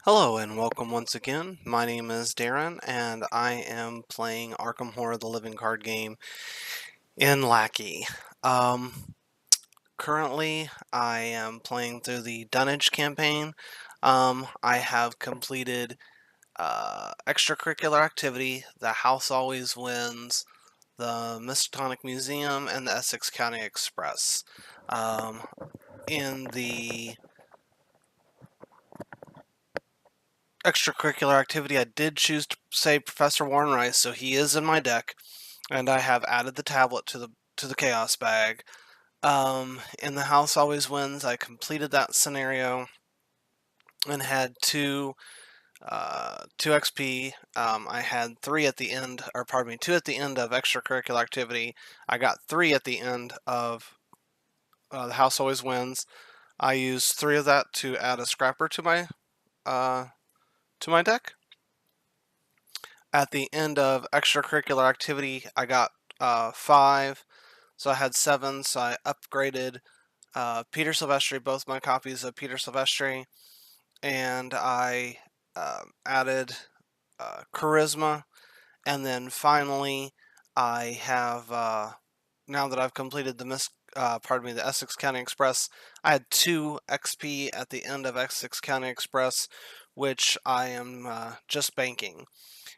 Hello and welcome once again. My name is Darren and I am playing Arkham Horror the Living card game in Lackey. Um, Currently I am playing through the Dunwhich campaign. I have completed extracurricular activity, the House Always Wins, the Miskatonic Museum, and the Essex County Express. Um, in the extracurricular activity, I did choose to say Professor Warren Rice, so he is in my deck, and I have added the tablet to the chaos bag. In the House Always Wins, I completed that scenario and had two XP. I had three at the end, or pardon me, two at the end of extracurricular activity. I got three at the end of the House Always Wins. I used three of that to add a scrapper to my deck. At the end of extracurricular activity, I got five, so I had seven. So I upgraded Peter Silvestri, both my copies of Peter Silvestri, and I added Charisma, and then finally I have now that I've completed the Essex County Express, I had 2 XP at the end of Essex County Express, which I am just banking.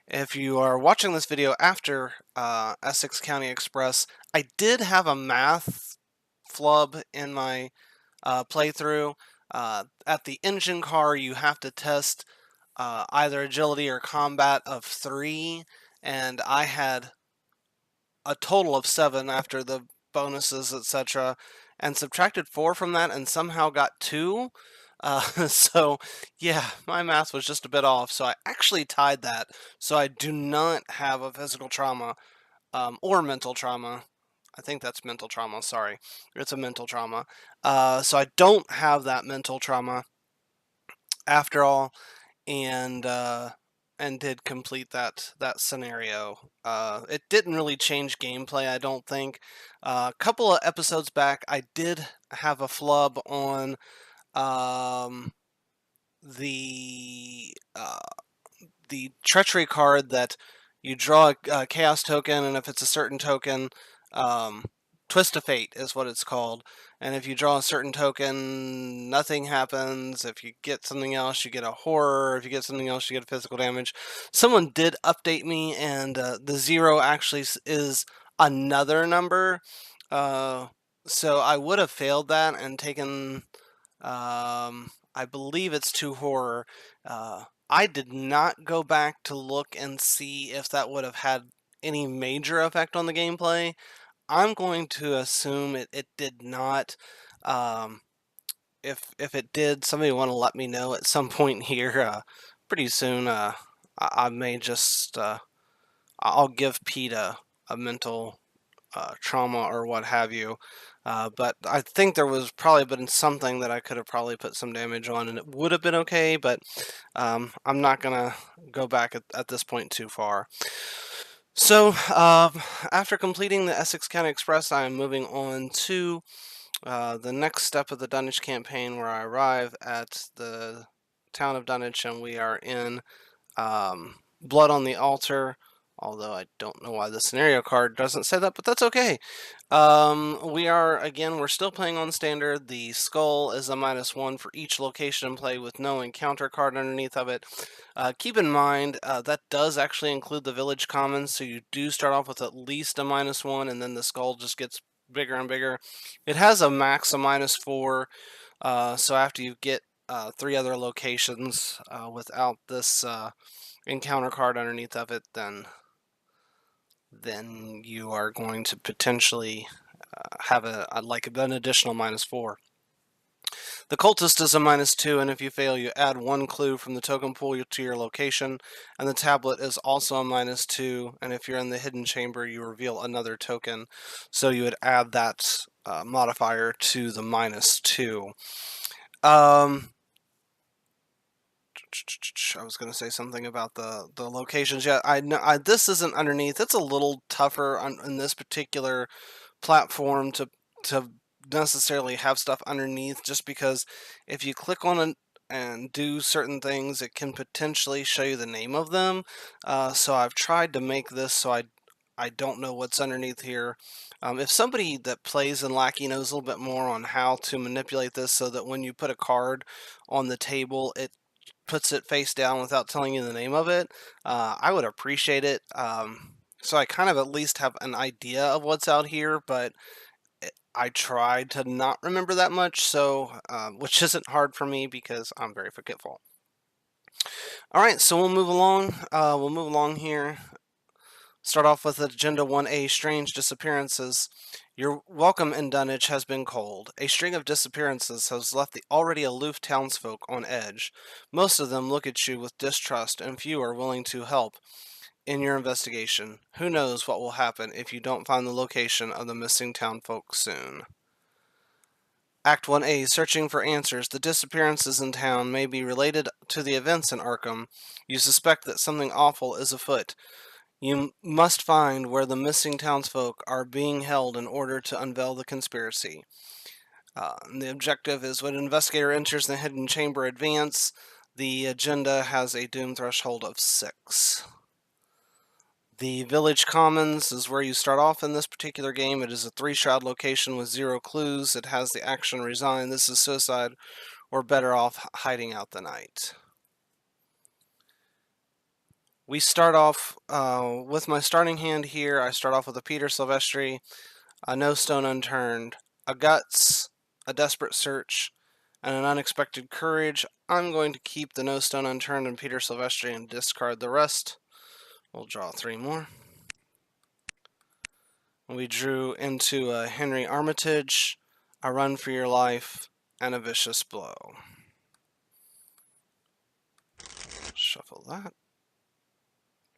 If you are watching this video after Essex County Express, I did have a math flub in my playthrough. At the engine car, you have to test either agility or combat of 3, and I had a total of 7 after the bonuses, etc., and subtracted 4 from that and somehow got 2. So yeah, my math was just a bit off. So I actually tied that. So I do not have a physical trauma or mental trauma. I think that's mental trauma. Sorry, it's a mental trauma. So I don't have that mental trauma after all, and did complete that scenario. It didn't really change gameplay, I don't think. A couple of episodes back, I did have a flub on um, the uh, the treachery card that you draw a chaos token, and if it's a certain token, um, Twist of Fate is what it's called. And if you draw a certain token, nothing happens. If you get something else, you get a horror. If you get something else, you get a physical damage. Someone did update me, and the 0 actually is another number. Uh, so I would have failed that and taken, I believe it's 2 horror. I did not go back to look and see if that would have had any major effect on the gameplay. I'm going to assume it did not. Um, if it did, somebody want to let me know at some point here pretty soon. I may just I'll give Pete a mental trauma or what have you. But I think there was probably been something that I could have probably put some damage on and it would have been okay, but I'm not going to go back at this point too far. So after completing the Essex County Express, I am moving on to the next step of the Dunwich campaign, where I arrive at the town of Dunwich and we are in Blood on the Altar, although I don't know why the scenario card doesn't say that, but that's okay. We're still playing on standard. The skull is a -1 for each location in play with no encounter card underneath of it. Keep in mind, that does actually include the village commons, so you do start off with at least a -1, and then the skull just gets bigger and bigger. It has a max of -4, so after you get 3 other locations without this encounter card underneath of it, then you are going to potentially have like an additional -4. The cultist is a -2, and if you fail, you add 1 clue from the token pool to your location, and the tablet is also a -2, and if you're in the hidden chamber, you reveal another token, so you would add that modifier to the -2. I was going to say something about the locations. Yeah, I know this isn't underneath. It's a little tougher in this particular platform to necessarily have stuff underneath, just because if you click on and do certain things, it can potentially show you the name of them. So I've tried to make this so I don't know what's underneath here. If somebody that plays in Lackey knows a little bit more on how to manipulate this so that when you put a card on the table, it puts it face down without telling you the name of it, I would appreciate it. So I kind of at least have an idea of what's out here, but I tried to not remember that much, so which isn't hard for me because I'm very forgetful. All right, so we'll move along. We'll move along here. Start off with Agenda 1A, Strange Disappearances. Your welcome in Dunwich has been cold. A string of disappearances has left the already aloof townsfolk on edge. Most of them look at you with distrust, and few are willing to help in your investigation. Who knows what will happen if you don't find the location of the missing townfolk soon. Act 1A, Searching for Answers. The disappearances in town may be related to the events in Arkham. You suspect that something awful is afoot. You must find where the missing townsfolk are being held in order to unveil the conspiracy. The objective is when an investigator enters the hidden chamber advance. The agenda has a doom threshold of 6. The Village Commons is where you start off in this particular game. It is a 3-shroud location with 0 clues. It has the action resign. This is suicide or better off hiding out the night. We start off with my starting hand here. I start off with a Peter Silvestri, a No Stone Unturned, a Guts, a Desperate Search, and an Unexpected Courage. I'm going to keep the No Stone Unturned and Peter Silvestri and discard the rest. We'll draw 3 more. We drew into a Henry Armitage, a Run for Your Life, and a Vicious Blow. Shuffle that.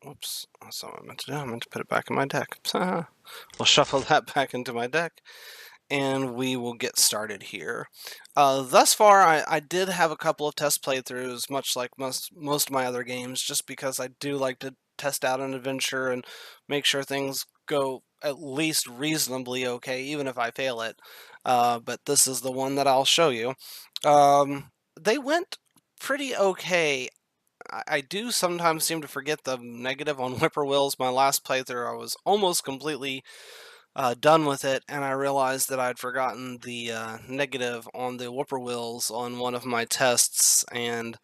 Whoops, that's not what I meant to do. I meant to put it back in my deck. We'll shuffle that back into my deck, and we will get started here. Thus far, I did have a couple of test playthroughs, much like most of my other games, just because I do like to test out an adventure and make sure things go at least reasonably okay, even if I fail it. But this is the one that I'll show you. They went pretty okay. I do sometimes seem to forget the negative on whippoorwills. My last playthrough, I was almost completely done with it, and I realized that I'd forgotten the negative on the whippoorwills on one of my tests, and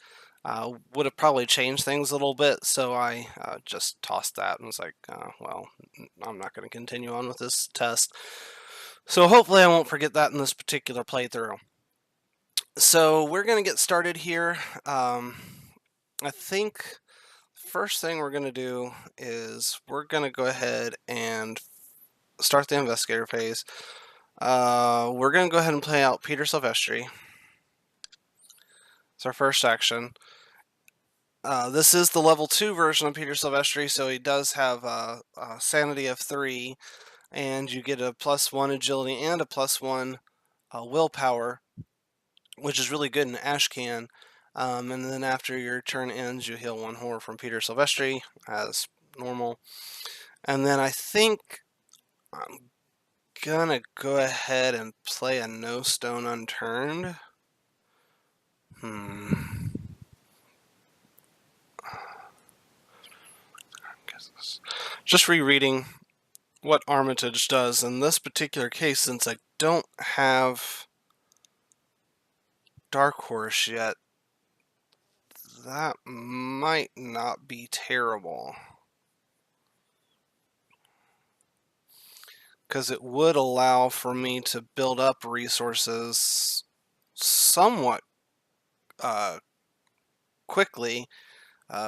would have probably changed things a little bit, so I just tossed that and was like, well, I'm not going to continue on with this test. So hopefully I won't forget that in this particular playthrough. So we're going to get started here. I think first thing we're going to do is we're going to go ahead and start the investigator phase. We're going to go ahead and play out Peter Silvestri. It's our first action. This is the level 2 version of Peter Silvestri, so he does have a sanity of 3, and you get a +1 agility and a +1 willpower, which is really good in Ashcan. And then after your turn ends, you heal 1 horror from Peter Silvestri, as normal. And then I think I'm gonna go ahead and play a No Stone Unturned. Just rereading what Armitage does in this particular case, since I don't have Dark Horse yet, that might not be terrible. Because it would allow for me to build up resources somewhat quickly,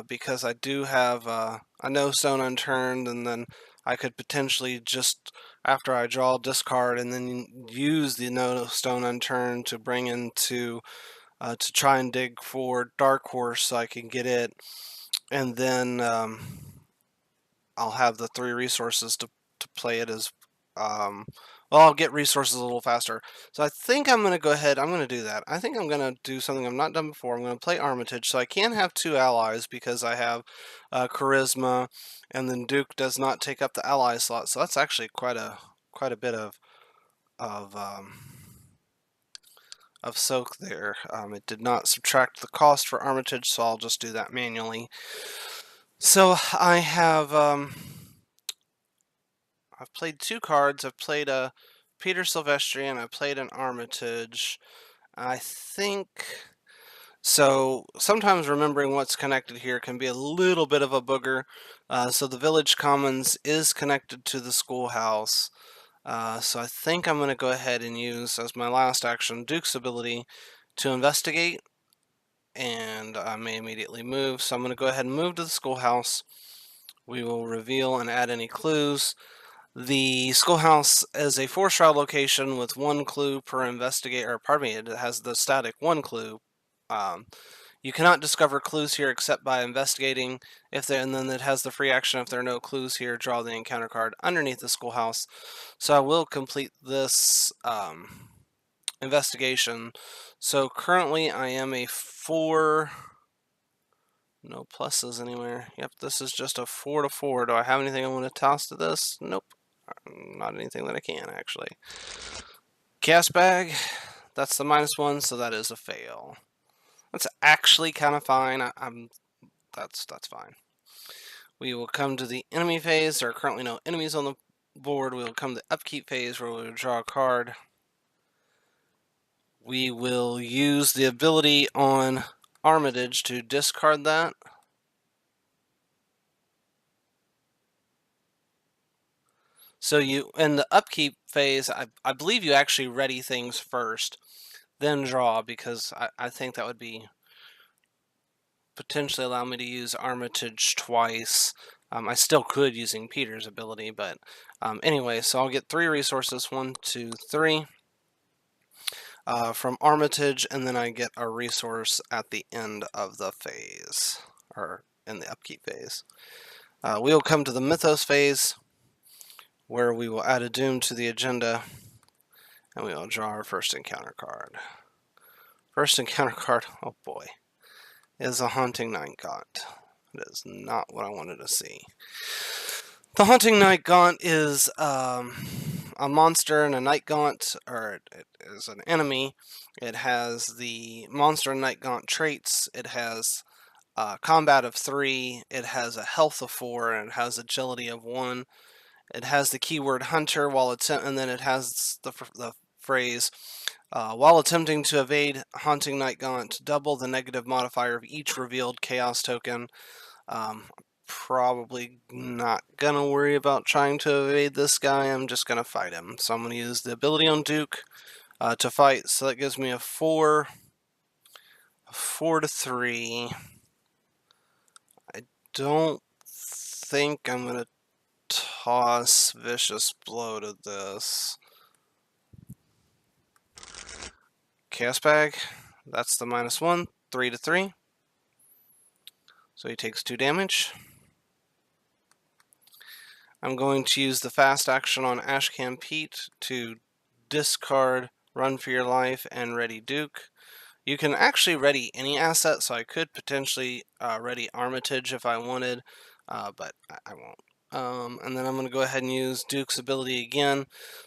because I do have a No Stone Unturned, and then I could potentially just, after I draw, discard, and then use the No Stone Unturned to bring into, to try and dig for Dark Horse so I can get it, and then I'll have the 3 resources to play it as, well, I'll get resources a little faster. So I think I'm going to go ahead, I'm going to do that. I think I'm going to do something I've not done before. I'm going to play Armitage, so I can have 2 allies because I have Charisma, and then Duke does not take up the ally slot, so that's actually quite a bit of of soak there. It did not subtract the cost for Armitage, so I'll just do that manually. So I have I've played 2 cards. I've played a Peter Silvestri and I played an Armitage. I think so. Sometimes remembering what's connected here can be a little bit of a booger. So the Village Commons is connected to the schoolhouse. So I think I'm going to go ahead and use as my last action Duke's ability to investigate, and I may immediately move. So I'm going to go ahead and move to the schoolhouse. We will reveal and add any clues. The schoolhouse is a 4-shroud location with 1 clue per investigator. Pardon me, it has the static 1 clue. You cannot discover clues here except by investigating. And then it has the free action. If there are no clues here, draw the encounter card underneath the schoolhouse. So I will complete this investigation. So currently I am a 4. No pluses anywhere. Yep, this is just a 4 to 4. Do I have anything I want to toss to this? Nope. Not anything that I can, actually. Cast bag. That's the -1, so that is a fail. That's actually kind of fine. That's fine. We will come to the enemy phase. There are currently no enemies on the board. We will come to the upkeep phase where we will draw a card. We will use the ability on Armitage to discard that. So in the upkeep phase, I believe you actually ready things first, then draw, because I think that would be potentially allow me to use Armitage twice. I still could using Peter's ability, but anyway, so I'll get 3 resources, 1, 2, 3, from Armitage, and then I get a resource at the end of the phase, or in the upkeep phase. We will come to the Mythos phase, where we will add a Doom to the agenda, and we will draw our first encounter card. First encounter card, oh boy, is a Haunting Night Gaunt. That is not what I wanted to see. The Haunting Night Gaunt is a monster and a Night Gaunt, or it is an enemy. It has the monster and Night Gaunt traits. It has combat of 3. It has a health of 4, and it has agility of 1. It has the keyword hunter and then it has the phrase while attempting to evade Haunting Night Gaunt, double the negative modifier of each revealed chaos token. Probably not gonna worry about trying to evade this guy. I'm just gonna fight him. So I'm gonna use the ability on Duke to fight. So that gives me a 4 to 3. I don't think I'm gonna toss Vicious Blow to this. Chaos Bag. That's the -1. 3 to 3. So he takes 2 damage. I'm going to use the fast action on Ashcan Pete to discard Run for Your Life and ready Duke. You can actually ready any asset, so I could potentially ready Armitage if I wanted, but I won't. And then I'm going to go ahead and use Duke's ability again.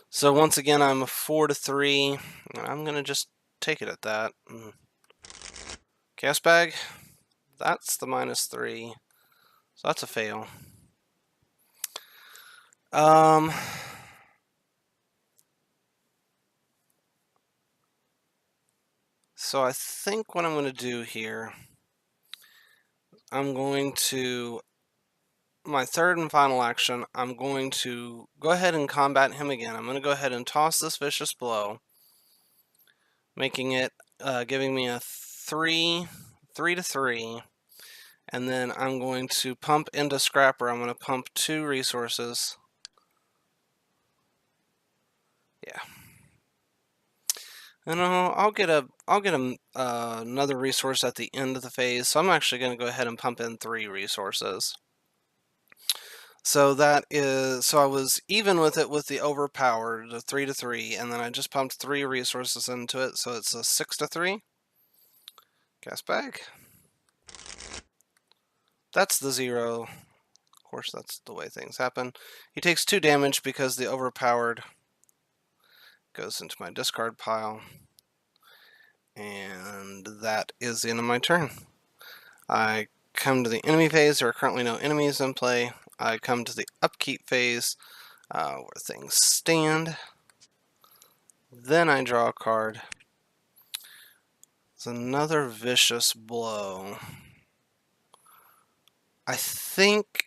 So once again, I'm a 4 to 3. I'm going to just take it at that. Cast Bag. That's the -3. So that's a fail. So I think what I'm going to do here, I'm going to, my third and final action, I'm going to go ahead and combat him again. I'm going to go ahead and toss this Vicious Blow, making it, giving me a 3 to 3. And then I'm going to pump into Scrapper. I'm going to pump 2 resources. Yeah. And I'll get another resource at the end of the phase. So I'm actually going to go ahead and pump in 3 resources. So I was even with it with the overpowered, the 3 to 3, and then I just pumped 3 resources into it, so it's a 6 to 3. Cast Bag. That's the 0. Of course, that's the way things happen. He takes 2 damage because the overpowered goes into my discard pile. And that is the end of my turn. I come to the enemy phase. There are currently no enemies in play. I come to the upkeep phase, where things stand. Then I draw a card. It's another vicious blow. I think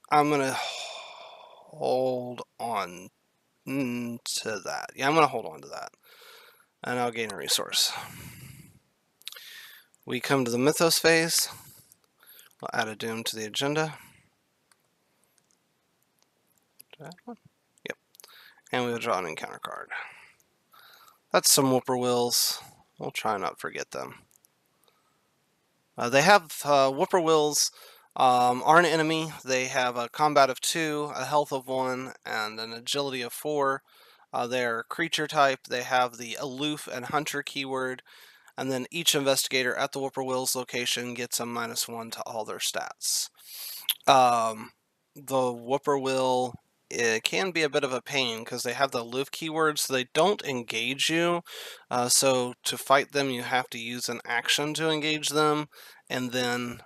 I'm going to hold on to that. Yeah, I'm going to hold on to that. And I'll gain a resource. We come to the Mythos phase. We'll add a Doom to the agenda. Did I add one? Yep. And we'll draw an encounter card. That's some Whippoorwills. We'll try not to forget them. They have Whippoorwills are an enemy. They have a combat of 2, a health of 1, and an agility of 4. They're creature type. They have the aloof and hunter keyword, and then each investigator at the Whippoorwill's location gets a -1 to all their stats. The Whippoorwill, it can be a bit of a pain because they have the aloof keyword, so they don't engage you. So to fight them, you have to use an action to engage them, and then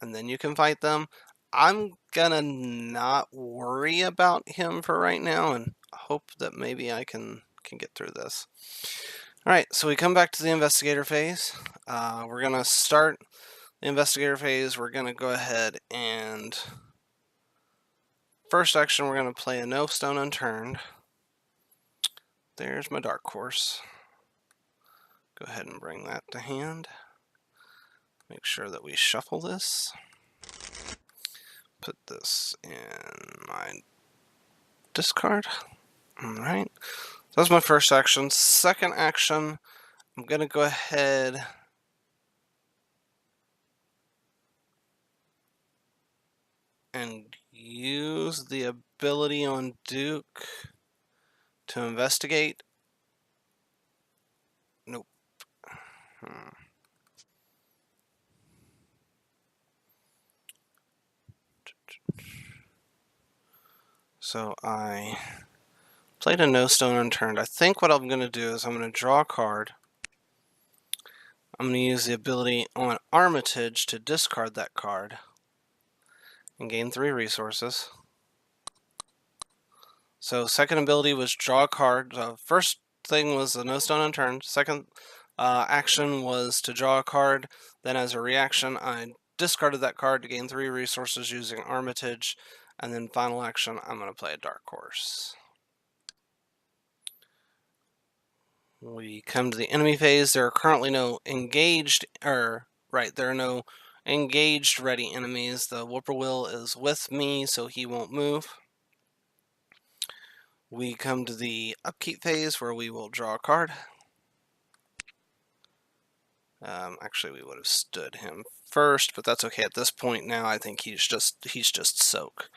you can fight them. I'm gonna not worry about him for right now, and hope that maybe I can get through this. All right, so we come back to the investigator phase. We're gonna start the investigator phase. We're gonna go ahead and first action, we're going to play a No Stone Unturned. There's my Dark Horse. Go ahead and bring that to hand. Make sure that we shuffle this. Put this in my discard. Alright. So that's my first action. Second action, I'm going to go ahead and use the ability on Duke to investigate. Nope. So I played a No Stone Unturned. I think what I'm going to do is I'm going to draw a card. I'm going to use the ability on Armitage to discard that card and gain 3 resources. So second ability was draw a card. First thing was the No Stone Unturned. Second action was to draw a card. Then as a reaction, I discarded that card to gain 3 resources using Armitage. And then final action, I'm going to play a Dark Horse. We come to the enemy phase. There are currently no engaged, there are no engaged ready enemies. The Whippoorwill is with me, so he won't move. We come to the upkeep phase where we will draw a card. Actually, we would have stood him first, but that's okay at this point now. I think he's just soak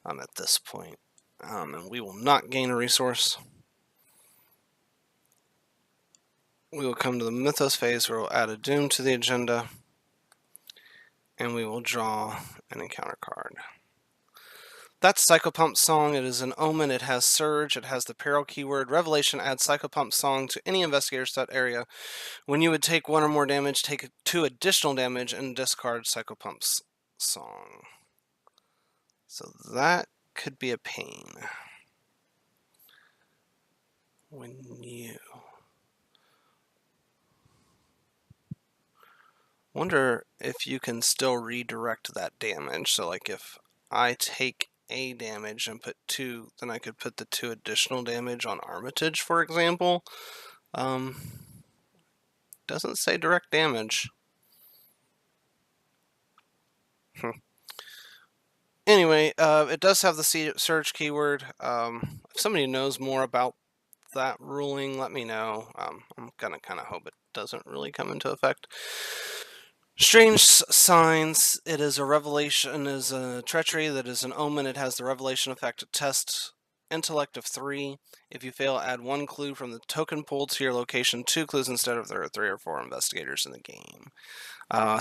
at this point. And we will not gain a resource. We will come to the Mythos phase where we'll add a Doom to the agenda. And we will draw an encounter card. That's Psychopump's Song. It is an omen. It has Surge. It has the peril keyword. Revelation adds Psychopump's Song to any investigator set area. When you would take 1 or more damage, take 2 additional damage and discard Psychopump's Song. So that could be a pain. When you... Wonder if you can still redirect that damage. So like if I take a damage and put 2, then I could put the 2 additional damage on Armitage, for example. Doesn't say direct damage. Anyway, it does have the Surge keyword. If somebody knows more about that ruling, let me know. I'm gonna kind of hope it doesn't really come into effect. Strange Signs. It is a revelation, is a treachery that is an omen. It has the revelation effect. Test intellect of 3. If you fail, add 1 clue from the token pool to your location. 2 clues instead of there are 3 or 4 investigators in the game.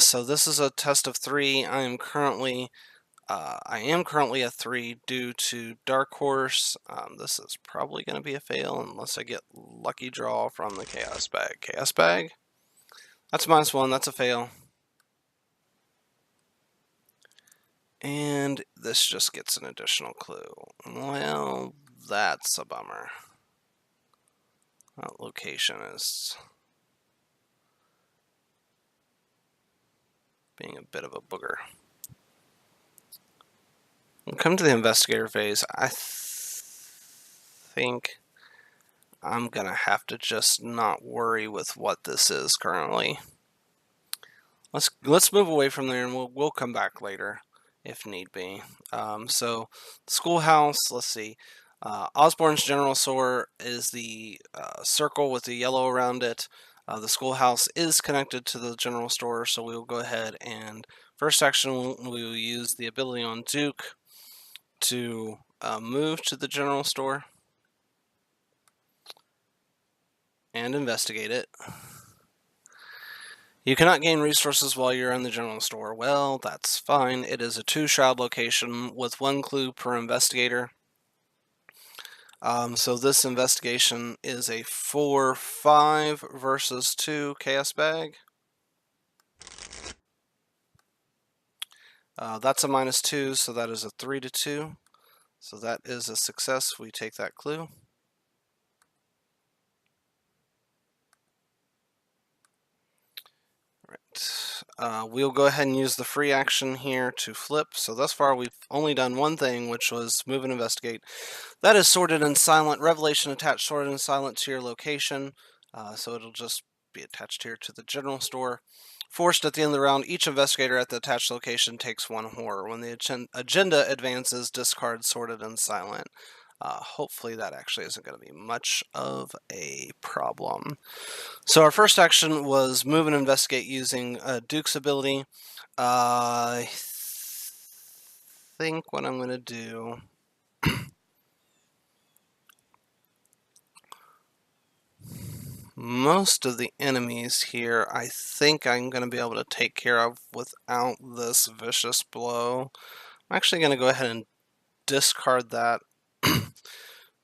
So this is a test of 3. I am currently I am currently a 3 due to Dark Horse. This is probably going to be a fail unless I get lucky draw from the Chaos Bag. Chaos Bag? That's -1, that's a fail. And this just gets an additional clue. Well, that's a bummer. That location is being a bit of a booger. We'll come to the investigator phase. I think I'm gonna have to just not worry with what this is currently. Let's move away from there, and we'll come back later if need be. So schoolhouse. Let's see. Osborne's general store is the circle with the yellow around it. The schoolhouse is connected to the general store, so we will go ahead and first action we will use the ability on Duke to move to the general store and investigate it. You cannot gain resources while you're in the general store. Well, that's fine. It is a 2-shroud location with 1 clue per investigator. So this investigation is a 4-5 versus 2 Chaos Bag. That's a -2, so that is a 3-2. So that is a success. We take that clue. We'll go ahead and use the free action here to flip. So thus far we've only done one thing, which was move and investigate. That is sorted and silent. Revelation attached sorted and silent to your location. So it'll just be attached here to the general store. Forced at the end of the round, each investigator at the attached location takes 1 horror. When the agenda advances, discard sorted and silent. Hopefully that actually isn't going to be much of a problem. So our first action was move and investigate using Duke's ability. I think what I'm going to do... most of the enemies here I think I'm going to be able to take care of without this vicious blow. I'm actually going to go ahead and discard that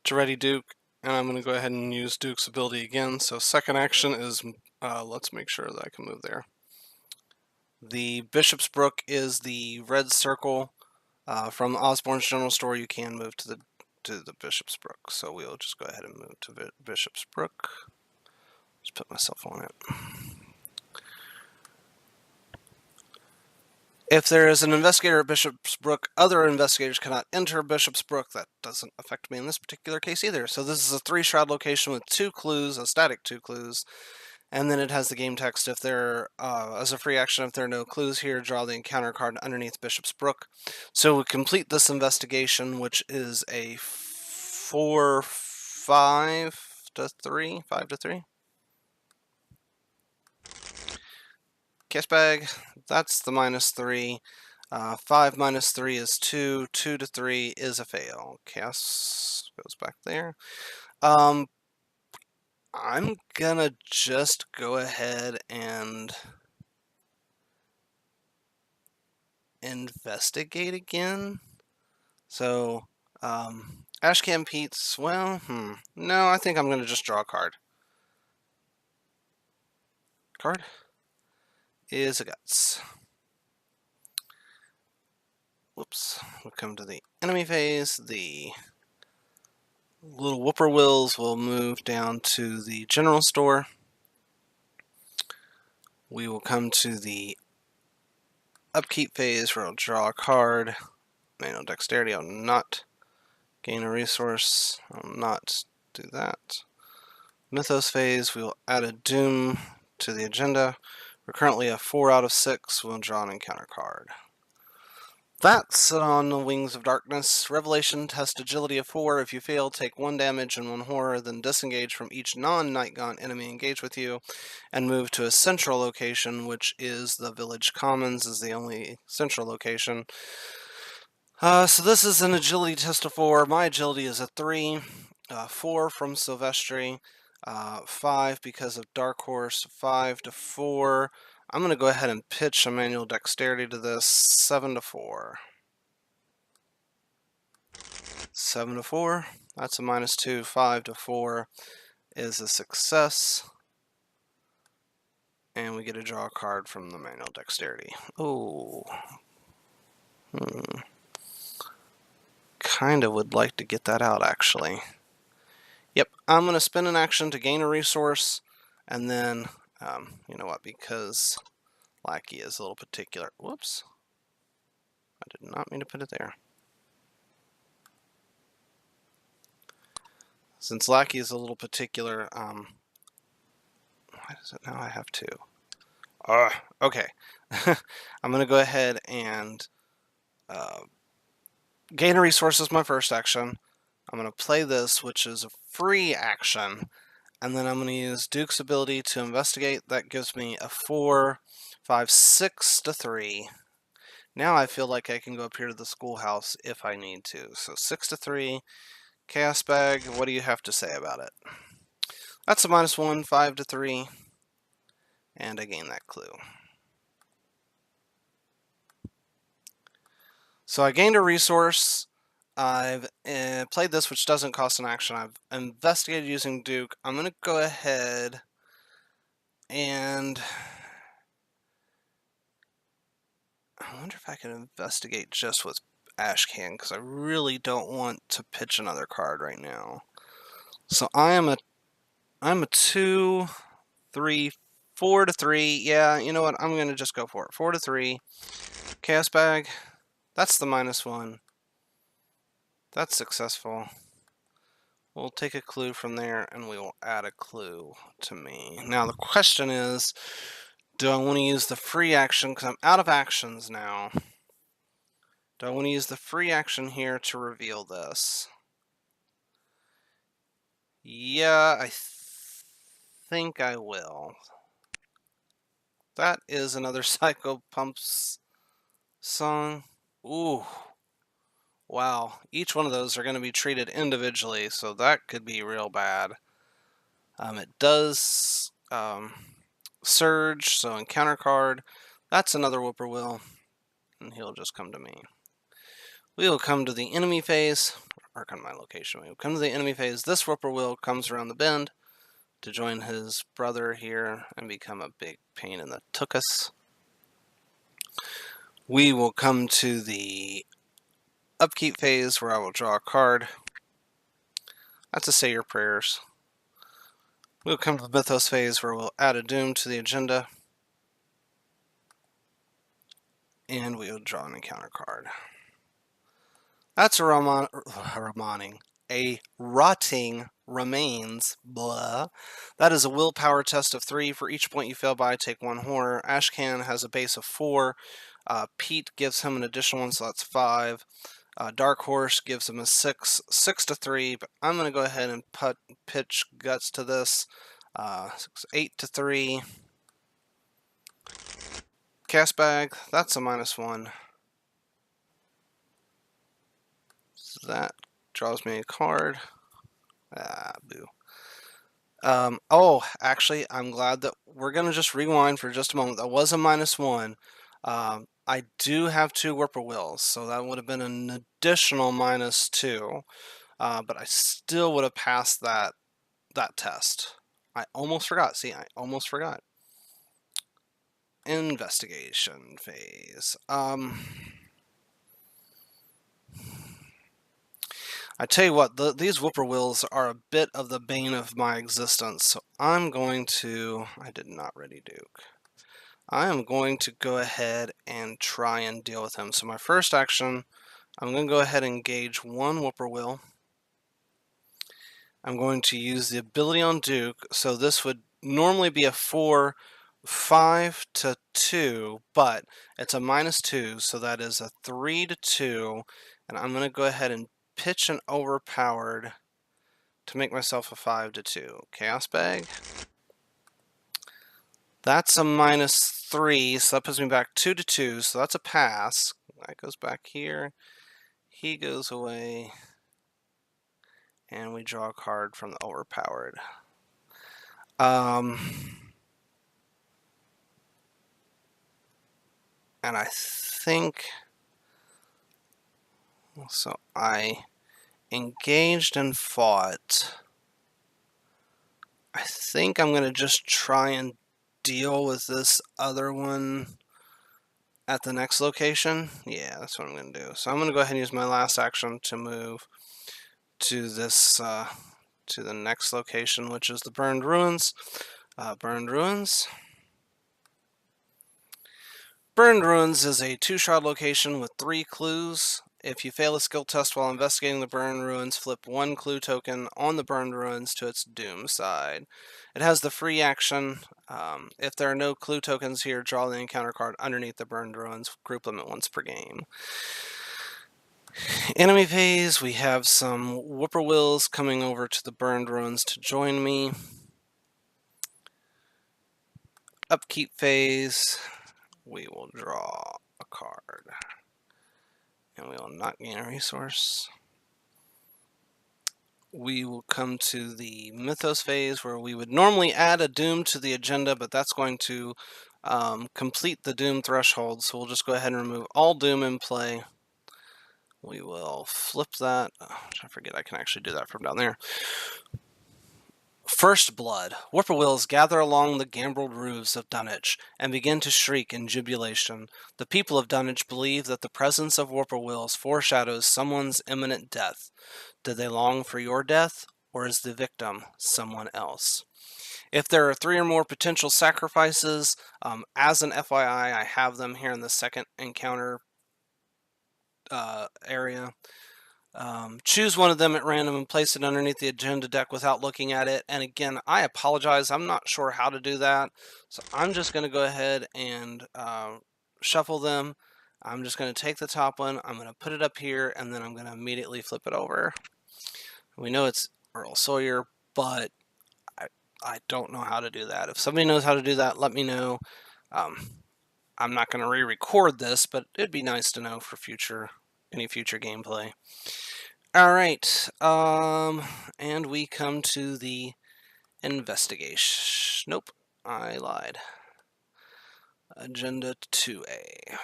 to ready Duke, and I'm going to go ahead and use Duke's ability again. So second action is, let's make sure that I can move there. The Bishop's Brook is the red circle. From Osborne's general store, you can move to the Bishop's Brook. So we'll just go ahead and move to Bishop's Brook. Just put myself on it. If there is an investigator at Bishop's Brook, other investigators cannot enter Bishop's Brook. That doesn't affect me in this particular case either. So this is a 3-shroud location with 2 clues, a static 2 clues, and then it has the game text. If there, as a free action, if there are no clues here, draw the encounter card underneath Bishop's Brook. So we complete this investigation, which is a 4-5 to 3, 5 to 3. Chaos Bag, that's the -3. 5 -3 is 2. 2 to 3 is a fail. Chaos goes back there. I'm gonna just go ahead and investigate again. So, Ashcan Pete's, well, no, I think I'm gonna just draw a card. Card is a Guts. Whoops. We'll come to the enemy phase. The little whippoorwills will move down to the general store. We will come to the upkeep phase where I'll draw a card. Manual dexterity, I'll not gain a resource. I'll not do that. Mythos phase, we will add a doom to the agenda. We're currently a 4 out of 6. We'll draw an encounter card. That's on the Wings of Darkness. Revelation, test agility of 4. If you fail, take 1 damage and 1 horror, then disengage from each non-Night Gaunt enemy engaged with you, and move to a central location, which is the Village Commons, is the only central location. So this is an agility test of 4. My agility is a 3. 4 from Silvestri. 5 because of Dark Horse. 5 to 4. I'm going to go ahead and pitch a manual dexterity to this. 7 to 4. 7 to 4. That's a -2. 5 to 4 is a success. And we get to draw a card from the manual dexterity. Oh. Kinda would like to get that out, actually. Yep, I'm going to spend an action to gain a resource, and then, you know what, because Lackey is a little particular. Whoops. I did not mean to put it there. Since Lackey is a little particular, why does it now I have two? Okay. I'm going to go ahead and gain a resource as my first action. I'm going to play this, which is a free action, and then I'm going to use Duke's ability to investigate. That gives me a 4, 5, 6 to 3. Now I feel like I can go up here to the schoolhouse if I need to. So 6 to 3. Chaos Bag, what do you have to say about it? That's a -1, 5 to 3. And I gain that clue. So I gained a resource. I've played this, which doesn't cost an action. I've investigated using Duke. I'm going to go ahead and I wonder if I can investigate just with Ashcan, because I really don't want to pitch another card right now. So I'm a 2, 3, 4 to 3. Yeah, you know what? I'm going to just go for it. 4 to 3. Chaos Bag. That's the -1. That's successful. We'll take a clue from there, and we will add a clue to me. Now, the question is, do I want to use the free action, because I'm out of actions now. Do I want to use the free action here to reveal this? Yeah, I think I will. That is another Psycho Pumps song. Ooh. Wow. Each one of those are going to be treated individually, so that could be real bad. It does surge, so encounter card. That's another Whippoorwill, and he'll just come to me. We will come to the enemy phase. Mark on my location. We will come to the enemy phase. This Whippoorwill comes around the bend to join his brother here and become a big pain in the tuchus. We will come to the upkeep phase where I will draw a card. That's a Say Your Prayers. We'll come to the Mythos phase where we'll add a Doom to the agenda. And we will draw an encounter card. That's a rotting remains. Blah. That is a willpower test of 3. For each point you fail by, take 1 horror. Ashcan has a base of 4. Pete gives him an additional 1, so that's 5. Dark Horse gives him a 6. 6 to 3, but I'm going to go ahead and pitch Guts to this. 8 to 3. Cast Bag, that's a -1. So that draws me a card. Boo. Oh, actually, I'm glad that we're going to just rewind for just a moment. That was a -1. I do have 2 Whippoorwills, so that would have been an additional -2. But I still would have passed that test. I almost forgot. See, I almost forgot. Investigation phase. I tell you what, these Whippoorwills are a bit of the bane of my existence, so I'm going to... I did not ready Duke. I am going to go ahead and try and deal with him. So my first action, I'm going to go ahead and engage 1 Whippoorwill. I'm going to use the ability on Duke, so this would normally be a 4, 5 to 2, but it's a -2, so that is a 3 to 2, and I'm going to go ahead and pitch an overpowered to make myself a 5 to 2. Chaos Bag. That's a -3, so that puts me back 2 to 2, so that's a pass. That goes back here. He goes away. And we draw a card from the overpowered. And I think... So I engaged and fought. I think I'm going to just try and deal with this other one at the next location. Yeah, that's what I'm going to do. So I'm going to go ahead and use my last action to move to this, to the next location, which is the Burned Ruins. Burned Ruins. Burned Ruins is a 2-shot location with 3 clues. If you fail a skill test while investigating the Burned Ruins, flip 1 clue token on the Burned Ruins to its Doom side. It has the free action. If there are no clue tokens here, draw the encounter card underneath the Burned Ruins. Group limit once per game. Enemy phase, we have some whippoorwills coming over to the Burned Ruins to join me. Upkeep phase, we will draw a card. And we will not gain a resource. We will come to the Mythos phase, where we would normally add a Doom to the agenda, but that's going to complete the Doom threshold, so we'll just go ahead and remove all Doom in play. We will flip that. Oh, I forget I can actually do that from down there. First Blood. Whippoorwills gather along the gambreled roofs of Dunwhich and begin to shriek in jubilation. The people of Dunwich believe that the presence of whippoorwills foreshadows someone's imminent death. Did they long for your death, or is the victim someone else? If there are 3 or more potential sacrifices, as an FYI, I have them here in the second encounter area. Choose one of them at random and place it underneath the agenda deck without looking at it. And again, I apologize. I'm not sure how to do that. So I'm just going to go ahead and shuffle them. I'm just going to take the top one. I'm going to put it up here, and then I'm going to immediately flip it over. We know it's Earl Sawyer, but I don't know how to do that. If somebody knows how to do that, let me know. I'm not going to re-record this, but it'd be nice to know for any future gameplay. Alright, and we come to the investigation. Nope, I lied. Agenda 2A.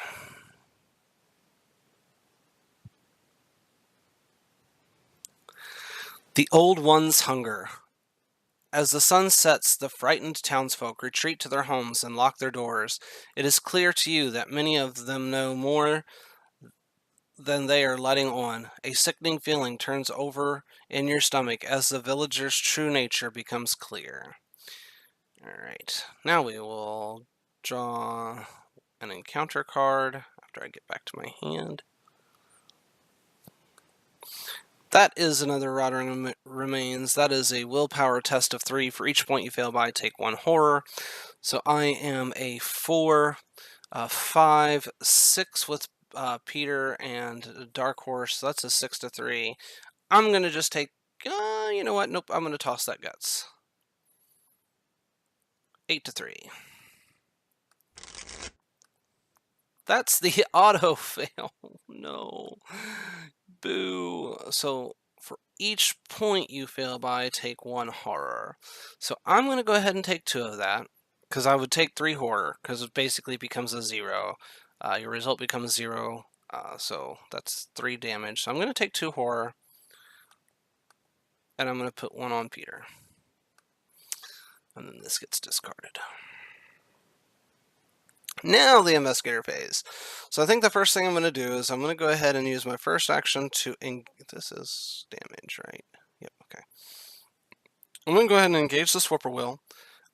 The Old One's Hunger. As the sun sets, the frightened townsfolk retreat to their homes and lock their doors. It is clear to you that many of them know more than they are letting on. A sickening feeling turns over in your stomach as the villager's true nature becomes clear. Alright, now we will draw an encounter card after I get back to my hand. That is another Rotting Remains. That is a willpower test of 3. For each point you fail by, take 1 horror. So I am a 4, 5, 6 with Peter and Dark Horse. So that's a 6 to 3. I'm going to just take, you know what? Nope, I'm going to toss that guts. 8 to 3. That's the auto fail. No. Boo. So for each point you fail by, take 1 horror. So I'm going to go ahead and take 2 of that, because I would take 3 horror, because it basically becomes a 0. Your result becomes 0, so that's 3 damage. So I'm going to take 2 horror, and I'm going to put 1 on Peter. And then this gets discarded. Now the investigator phase. So I think the first thing I'm going to do is I'm going to go ahead and use my first action to this is damage, right? Yep, okay. I'm going to go ahead and engage this whippoorwill.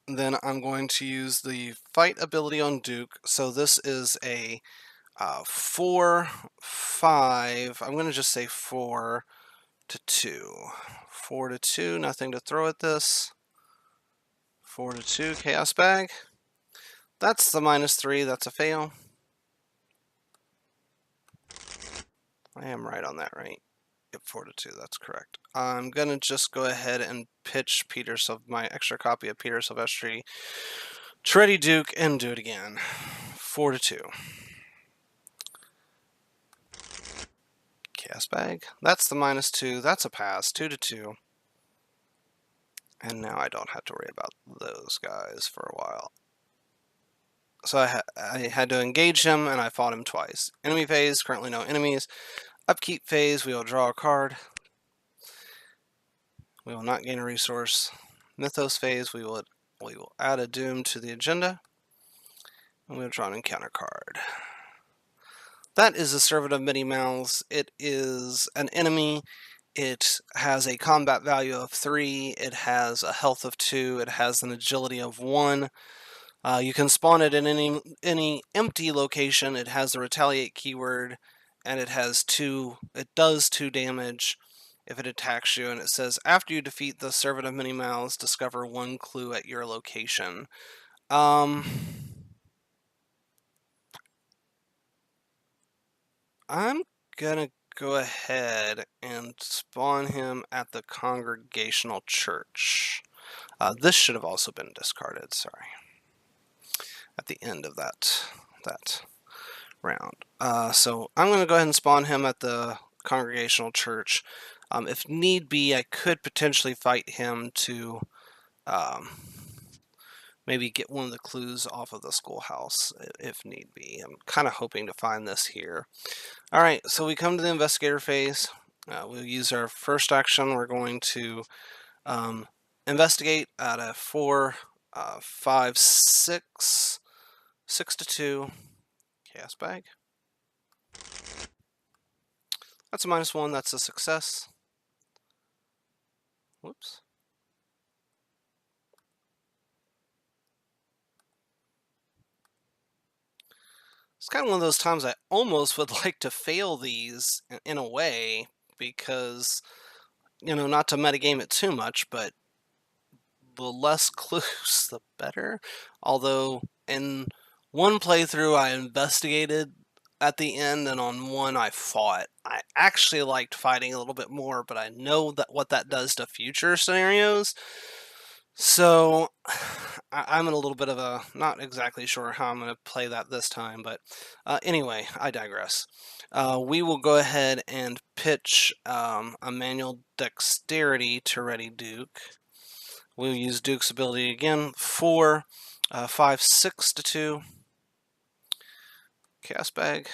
Then I'm going to use the fight ability on Duke. So this is a 4, 5. I'm going to just say 4 to 2. 4 to 2, nothing to throw at this. 4 to 2, Chaos Bag. That's the -3, that's a fail. I am right on that, right? Yep, 4 to 2, that's correct. I'm going to just go ahead and pitch my extra copy of Peter Silvestri to Ready Duke and do it again. 4 to 2. Chaos Bag. That's the -2, that's a pass. 2 to 2. And now I don't have to worry about those guys for a while. So I had to engage him, and I fought him twice. Enemy phase, currently no enemies. Upkeep phase, we will draw a card. We will not gain a resource. Mythos phase, we will add a doom to the agenda. And we'll draw an encounter card. That is a Servant of Many Mouths. It is an enemy. It has a combat value of 3. It has a health of 2. It has an agility of 1. You can spawn it in any empty location. It has the retaliate keyword, and it has 2. It does 2 damage if it attacks you, and it says after you defeat the Servant of Many Mouths, discover 1 clue at your location. I'm gonna go ahead and spawn him at the Congregational Church. This should have also been discarded, sorry. At the end of that round. So I'm going to go ahead and spawn him at the Congregational Church. If need be, I could potentially fight him to maybe get one of the clues off of the schoolhouse if need be. I'm kind of hoping to find this here. All right, so we come to the investigator phase. We'll use our first action. We're going to investigate at a 4, 5, 6, 6 to 2 chaos bag. That's a -1. That's a success. Whoops. It's kind of one of those times I almost would like to fail these in a way because, you know, not to metagame it too much, but the less clues, the better. Although in one playthrough I investigated at the end, and on one I fought. I actually liked fighting a little bit more, but I know that what that does to future scenarios. So I'm in a little bit of a, not exactly sure how I'm going to play that this time, but anyway, I digress. We will go ahead and pitch a manual dexterity to Ready Duke. We'll use Duke's ability again. 4, 5, 6 to 2. Chaos bag.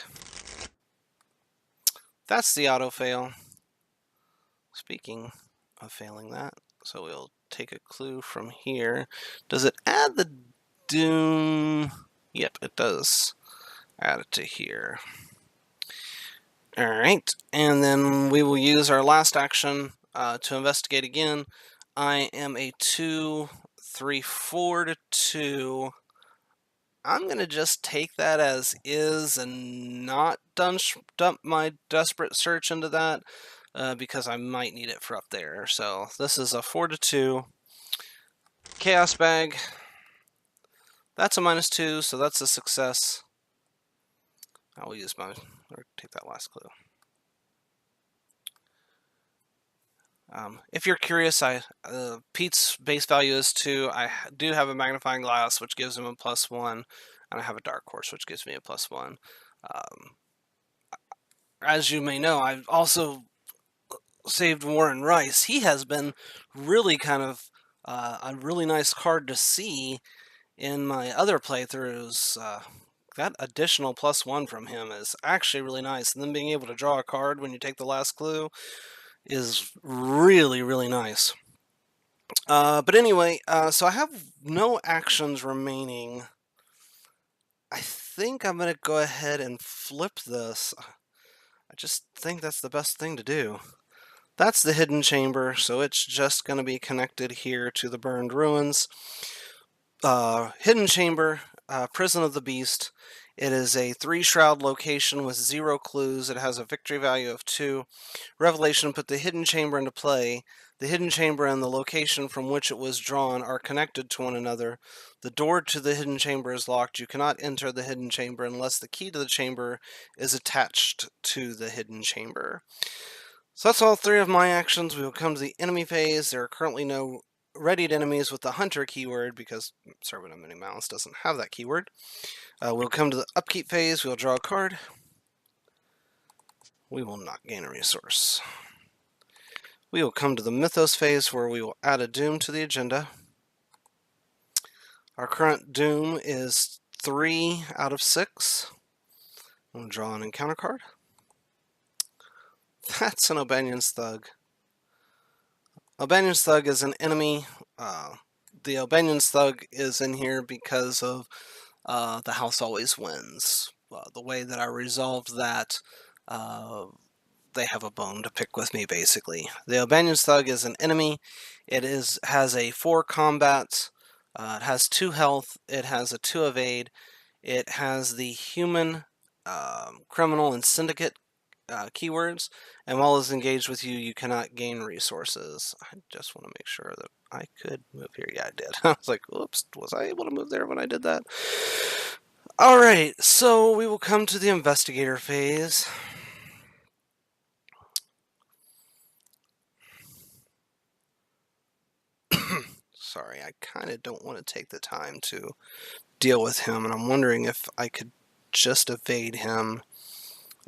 That's the auto fail. Speaking of failing that, so we'll take a clue from here. Does it add the doom? Yep, it does. Add it to here. All right, and then we will use our last action to investigate again. I am a 2, 3, 4 to 2. I'm going to just take that as is and not dump my desperate search into that because I might need it for up there. So this is a 4 to 2. Chaos bag. That's a -2, so that's a success. I will use my, or take that last clue. If you're curious, Pete's base value is 2. I do have a magnifying glass, which gives him a +1, and I have a dark horse, which gives me a +1. As you may know, I've also saved Warren Rice. He has been really kind of a really nice card to see in my other playthroughs. That additional +1 from him is actually really nice, and then being able to draw a card when you take the last clue is really, really nice. But anyway, so I have no actions remaining. I think I'm going to go ahead and flip this. I just think that's the best thing to do. That's the hidden chamber, so it's just going to be connected here to the burned ruins. Hidden chamber, prison of the beast. It is a 3-shroud location with 0 clues. It has a victory value of 2. Revelation put the hidden chamber into play. The hidden chamber and the location from which it was drawn are connected to one another. The door to the hidden chamber is locked. You cannot enter the hidden chamber unless the key to the chamber is attached to the hidden chamber. So that's all 3 of my actions. We will come to the enemy phase. There are currently no readied enemies with the hunter keyword because Servant of Many Mouths doesn't have that keyword. We'll come to the upkeep phase. We'll draw a card. We will not gain a resource. We will come to the Mythos phase where we will add a doom to the agenda. Our current doom is 3 out of 6. We'll draw an encounter card. That's an O'Banion's Thug. Albanian's Thug is an enemy. The Albanian's Thug is in here because of the house always wins. The way that I resolved that, uh, they have a bone to pick with me, basically. The Albanian's Thug is an enemy. Has a 4 combat. It has 2 health. It has a 2 evade. It has the human, criminal, and syndicate keywords, and while it's engaged with you, you cannot gain resources. I just want to make sure that I could move here. Yeah, I did. I was like, oops, was I able to move there when I did that? Alright, so we will come to the investigator phase. Sorry, I kind of don't want to take the time to deal with him, and I'm wondering if I could just evade him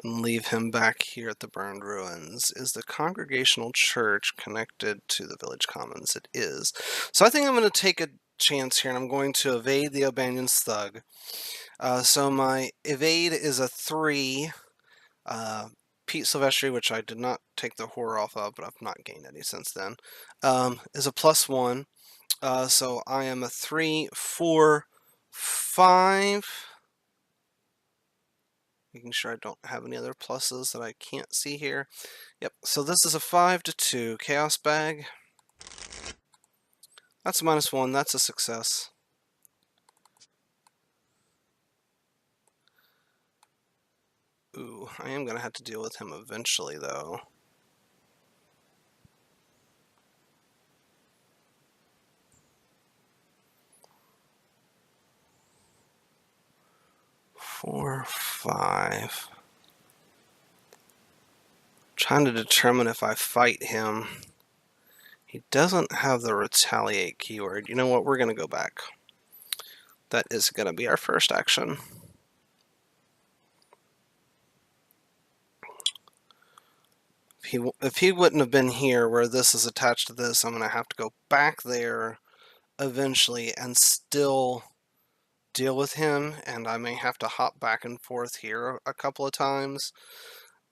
and leave him back here at the burned ruins. Is the Congregational Church connected to the Village Commons? It is. So I think I'm going to take a chance here, and I'm going to evade the Albanian's Thug. So my evade is a 3. Pete Silvestri, which I did not take the horror off of, but I've not gained any since then, is a +1. So I am a 3, 4, 5. Making sure I don't have any other pluses that I can't see here. Yep, so this is a 5 to 2. Chaos Bag. That's a -1. That's a success. Ooh, I am going to have to deal with him eventually, though. Four, 5. Trying to determine if I fight him. He doesn't have the retaliate keyword. You know what? We're going to go back. That is going to be our first action. If he wouldn't have been here where this is attached to this, I'm going to have to go back there eventually and still deal with him, and I may have to hop back and forth here a couple of times.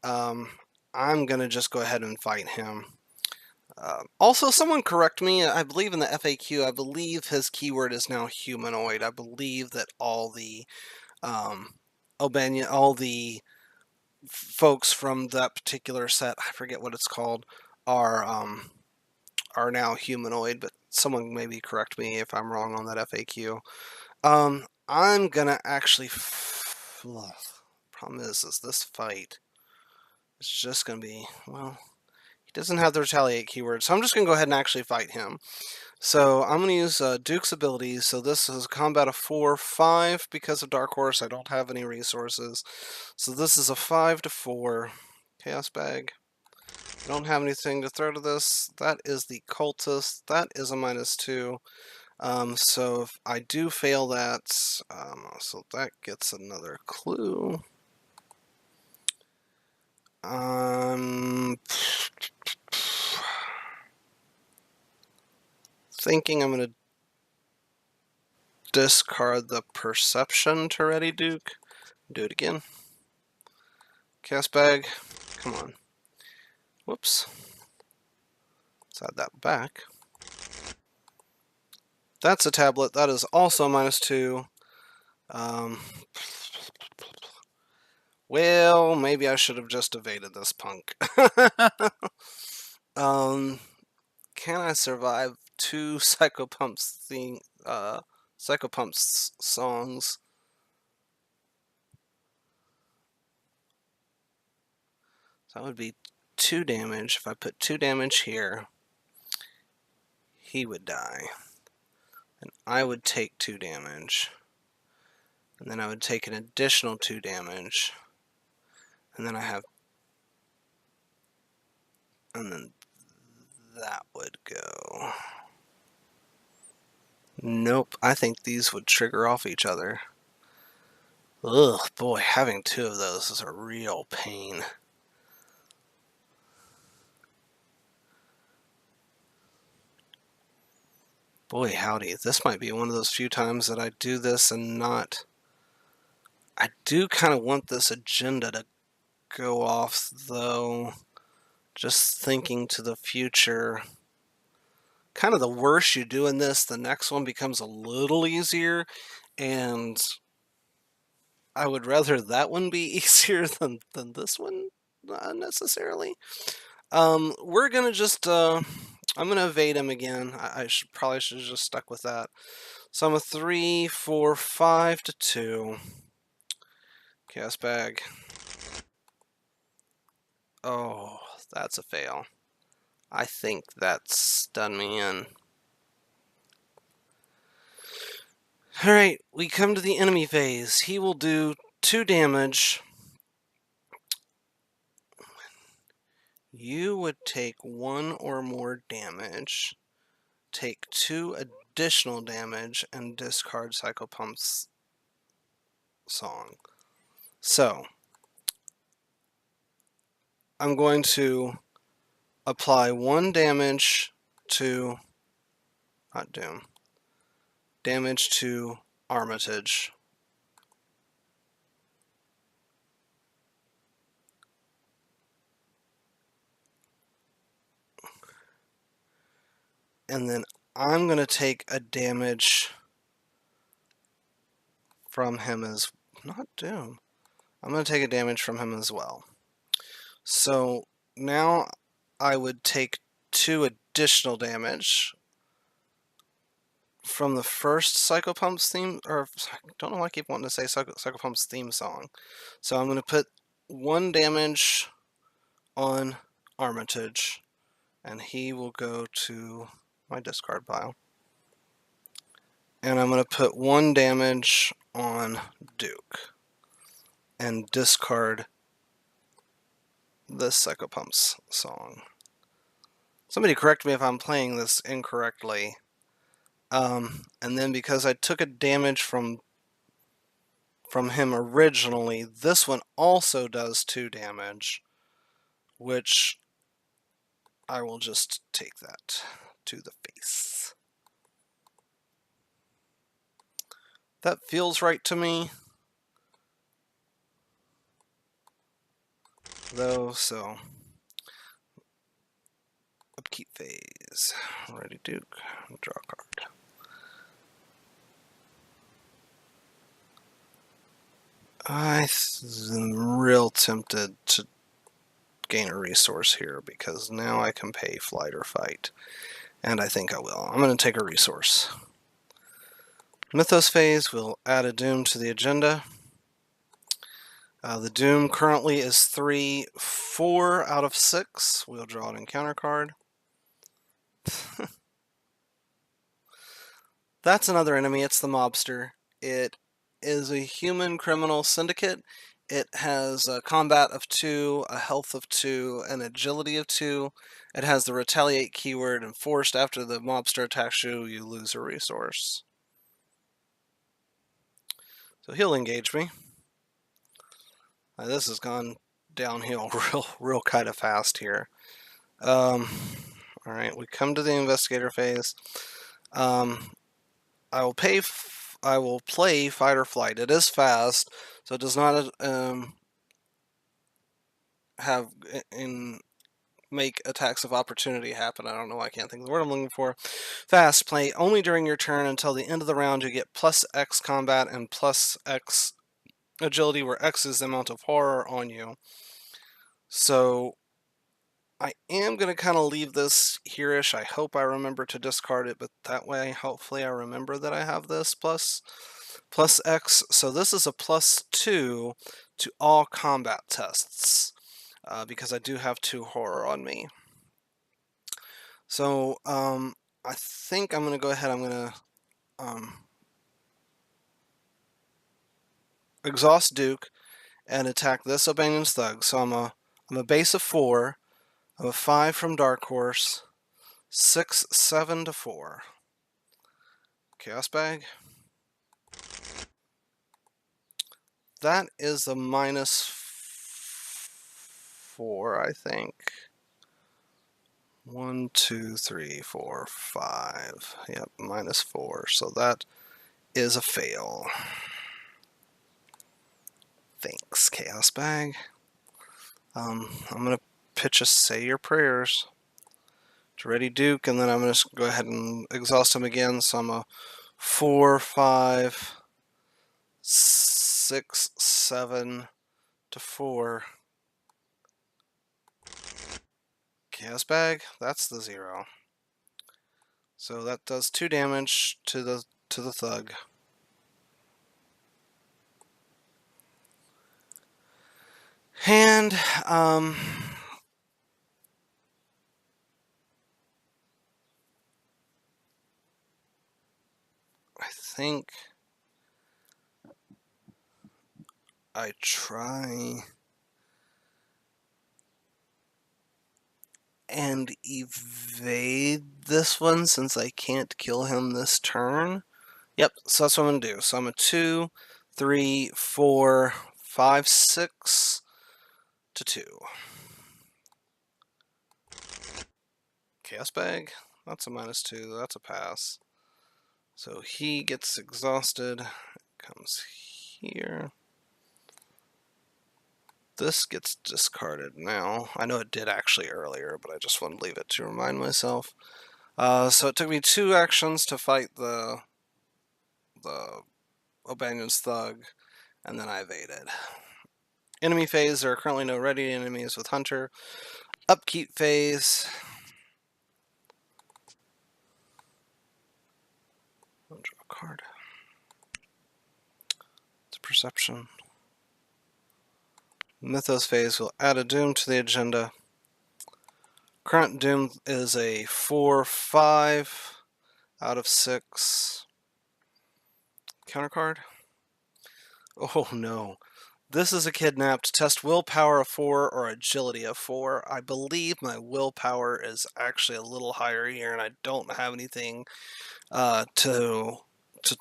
I'm going to just go ahead and fight him. Also, someone correct me. I believe in the FAQ, I believe his keyword is now humanoid. I believe that all the all the folks from that particular set, I forget what it's called, are now humanoid. But someone maybe correct me if I'm wrong on that FAQ. I'm gonna actually. Problem is this fight is just gonna be, well, he doesn't have the retaliate keyword, so I'm just gonna go ahead and actually fight him. So I'm gonna use Duke's abilities. So this is a combat of 4, 5 because of Dark Horse. I don't have any resources, so this is a 5 to 4. Chaos Bag. I don't have anything to throw to this. That is the Cultist. That is a -2. So if I do fail that, so that gets another clue. Thinking I'm going to discard the Perception to ready Duke. Do it again. Cast Bag. Come on. Whoops. Let's add that back. That's a tablet. That is also -2. Well, maybe I should have just evaded this punk. Can I survive 2 Psychopumps songs? So that would be 2 damage. If I put 2 damage here, he would die. And I would take 2 damage. And then I would take an additional 2 damage. And then and then that would go. Nope, I think these would trigger off each other. Ugh, boy, having 2 of those is a real pain. Boy, howdy, this might be one of those few times that I do this and not... I do kind of want this agenda to go off, though. Just thinking to the future. kind of the worse you do in this, the next one becomes a little easier, and I would rather that one be easier than this one, necessarily. We're gonna just, I'm gonna evade him again. I should probably should have just stuck with that. So I'm a 3, 4, 5 to 2. Chaos bag. Oh, that's a fail. I think that's done me in. Alright, we come to the enemy phase. He will do 2 damage. You would take 1 or more damage, take 2 additional damage, and discard Psycho Pump's song. So, I'm going to apply 1 damage to, not Doom, damage to Armitage. And then I'm going to take a damage from him as, not Doom. I'm going to take a damage from him as well. So now I would take 2 additional damage from the first Psycho Pump's theme, or I don't know why I keep wanting to say Psycho Pump's theme song. So I'm going to put 1 damage on Armitage, and he will go to my discard pile. And I'm going to put 1 damage on Duke and discard this Psycho Pump's song. Somebody correct me if I'm playing this incorrectly. And then because I took a damage from him originally, this one also does 2 damage, which I will just take that to the face. That feels right to me, though, so upkeep phase. Ready, Duke. Draw a card. I'm real tempted to gain a resource here because now I can pay flight or fight, and I think I will. I'm going to take a resource. Mythos phase will add a Doom to the agenda. The Doom currently is 3, 4 out of 6. We'll draw an encounter card. That's another enemy. It's the Mobster. It is a human criminal syndicate. It has a combat of 2, a health of 2, an agility of 2. It has the retaliate keyword, and forced after the mobster attacks you, you lose a resource. So he'll engage me. This has gone downhill real kind of fast here. Alright, we come to the investigator phase. I will play fight or flight. It is fast, so it does not make attacks of opportunity happen. I don't know why I can't think of the word I'm looking for. Fast, play only during your turn until the end of the round. You get plus X combat and plus X agility, where X is the amount of horror on you. So I am going to kind of leave this here-ish. I hope I remember to discard it, but that way, hopefully I remember that I have this plus X. So this is a +2 to all combat tests, because I do have 2 horror on me. So I think I'm going to go ahead. I'm going to exhaust Duke and attack this Albanian's Thug. So I'm a base of 4. I'm a 5 from Dark Horse. 6, 7 to 4. Chaos Bag. That is a -4, I think. 1, 2, 3, 4, 5. Yep, -4. So that is a fail. Thanks, Chaos Bag. I'm going to pitch a Say Your Prayers. to ready Duke, and then I'm going to go ahead and exhaust him again. So I'm a 4, 5, 6, 7 to 4. Chaos Bag, that's the 0. So that does 2 damage to the thug. And I think I try and evade this one since I can't kill him this turn. Yep, so that's what I'm gonna do. So I'm a 2, 3, 4, 5, 6 to 2. Chaos Bag, that's a -2, that's a pass. So he gets exhausted, comes here. This gets discarded now. I know it did actually earlier, but I just want to leave it to remind myself. So it took me 2 actions to fight the O'Banion's thug, and then I evaded. Enemy phase, there are currently no ready enemies with Hunter. Upkeep phase. I'll draw a card. It's perception. Mythos phase will add a doom to the agenda. Current doom is a 4, 5 out of 6. Counter card. Oh no. This is a kidnapped. Test willpower of 4 or agility of 4. I believe my willpower is actually a little higher here, and I don't have anything to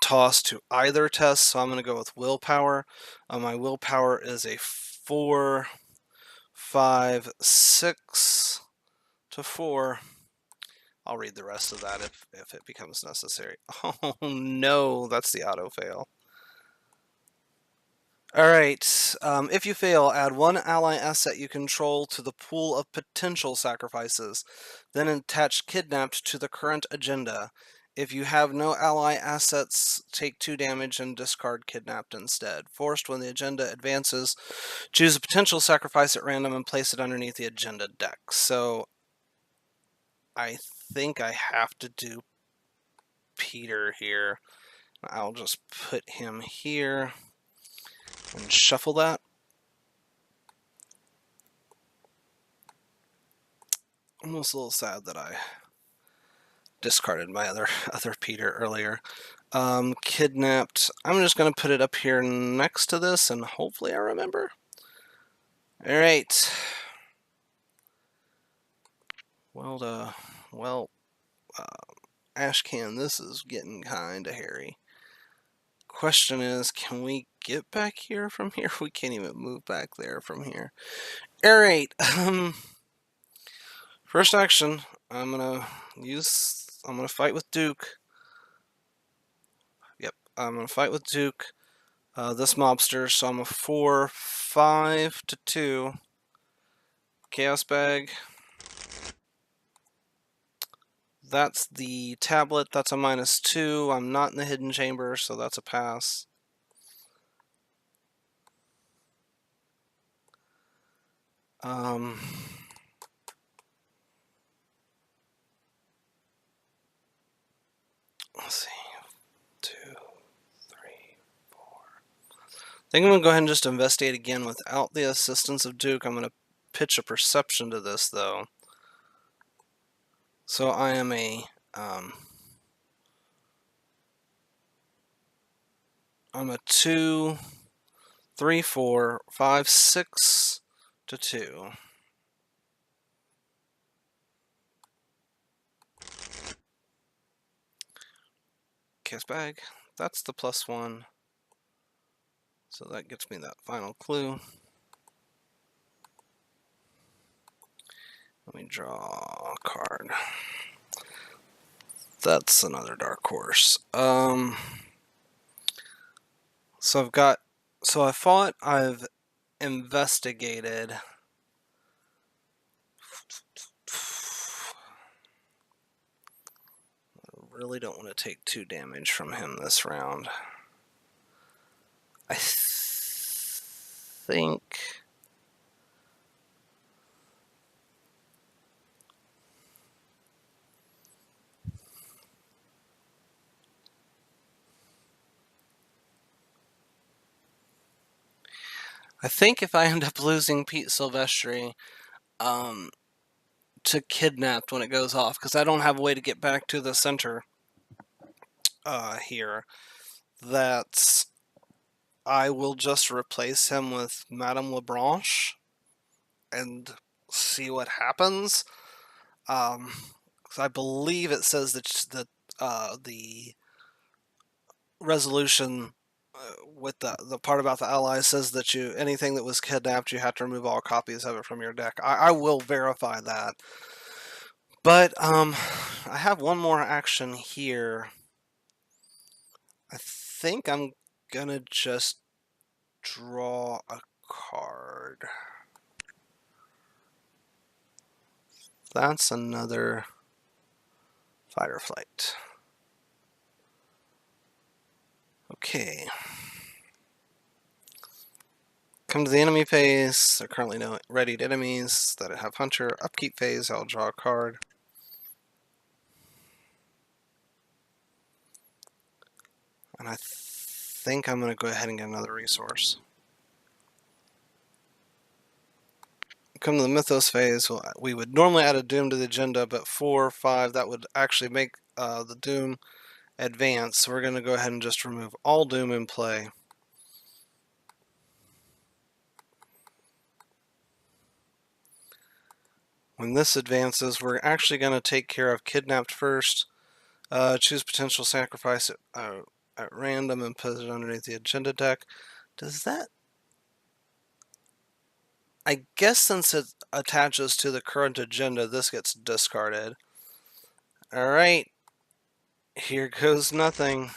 toss to either test, so I'm going to go with willpower. My willpower is a 4, 5, 6 to 4. I'll read the rest of that if it becomes necessary. Oh no, that's the auto fail. Alright, if you fail, add 1 ally asset you control to the pool of potential sacrifices. Then attach Kidnapped to the current agenda. If you have no ally assets, take 2 damage and discard Kidnapped instead. Forced, when the agenda advances, choose a potential sacrifice at random and place it underneath the agenda deck. So, I think I have to do Peter here. I'll just put him here and shuffle that. Almost a little sad that I discarded my other Peter earlier. Kidnapped. I'm just going to put it up here next to this, and hopefully I remember. All right. Well, Ashcan, this is getting kind of hairy. Question is, can we get back here from here? We can't even move back there from here. All right. First action, I'm gonna fight with Duke. Yep, I'm gonna fight with Duke. This mobster, so I'm a 4, 5 to 2. Chaos Bag. That's the tablet. That's a -2. I'm not in the hidden chamber, so that's a pass. Let's see. 2, 3, 4. I think I'm going to go ahead and just investigate again without the assistance of Duke. I'm going to pitch a perception to this, though. So I am I'm a 2, 3, 4, 5, 6 to 2. Chaos Bag. That's the +1. So that gets me that final clue. Let me draw a card. That's another dark horse. So I've investigated. really don't want to take 2 damage from him this round. I think... if I end up losing Pete Silvestri to Kidnapped when it goes off, because I don't have a way to get back to the center here, that I will just replace him with Madame Lebranche and see what happens. I believe it says that the resolution with the part about the allies says that anything that was kidnapped, you have to remove all copies of it from your deck. I will verify that. But I have one more action here. I think I'm gonna just draw a card. That's another fight or flight. Okay. Come to the enemy phase. There are currently no readied enemies that have Hunter. Upkeep phase, I'll draw a card. And I think I'm going to go ahead and get another resource. Come to the Mythos phase. We would normally add a Doom to the agenda, but 4 or 5, that would actually make the Doom advance. So we're going to go ahead and just remove all Doom in play. When this advances, we're actually going to take care of Kidnapped first. Choose potential sacrifice at random and put it underneath the agenda deck. Does that... I guess since it attaches to the current agenda, this gets discarded. Alright. Here goes nothing. I'm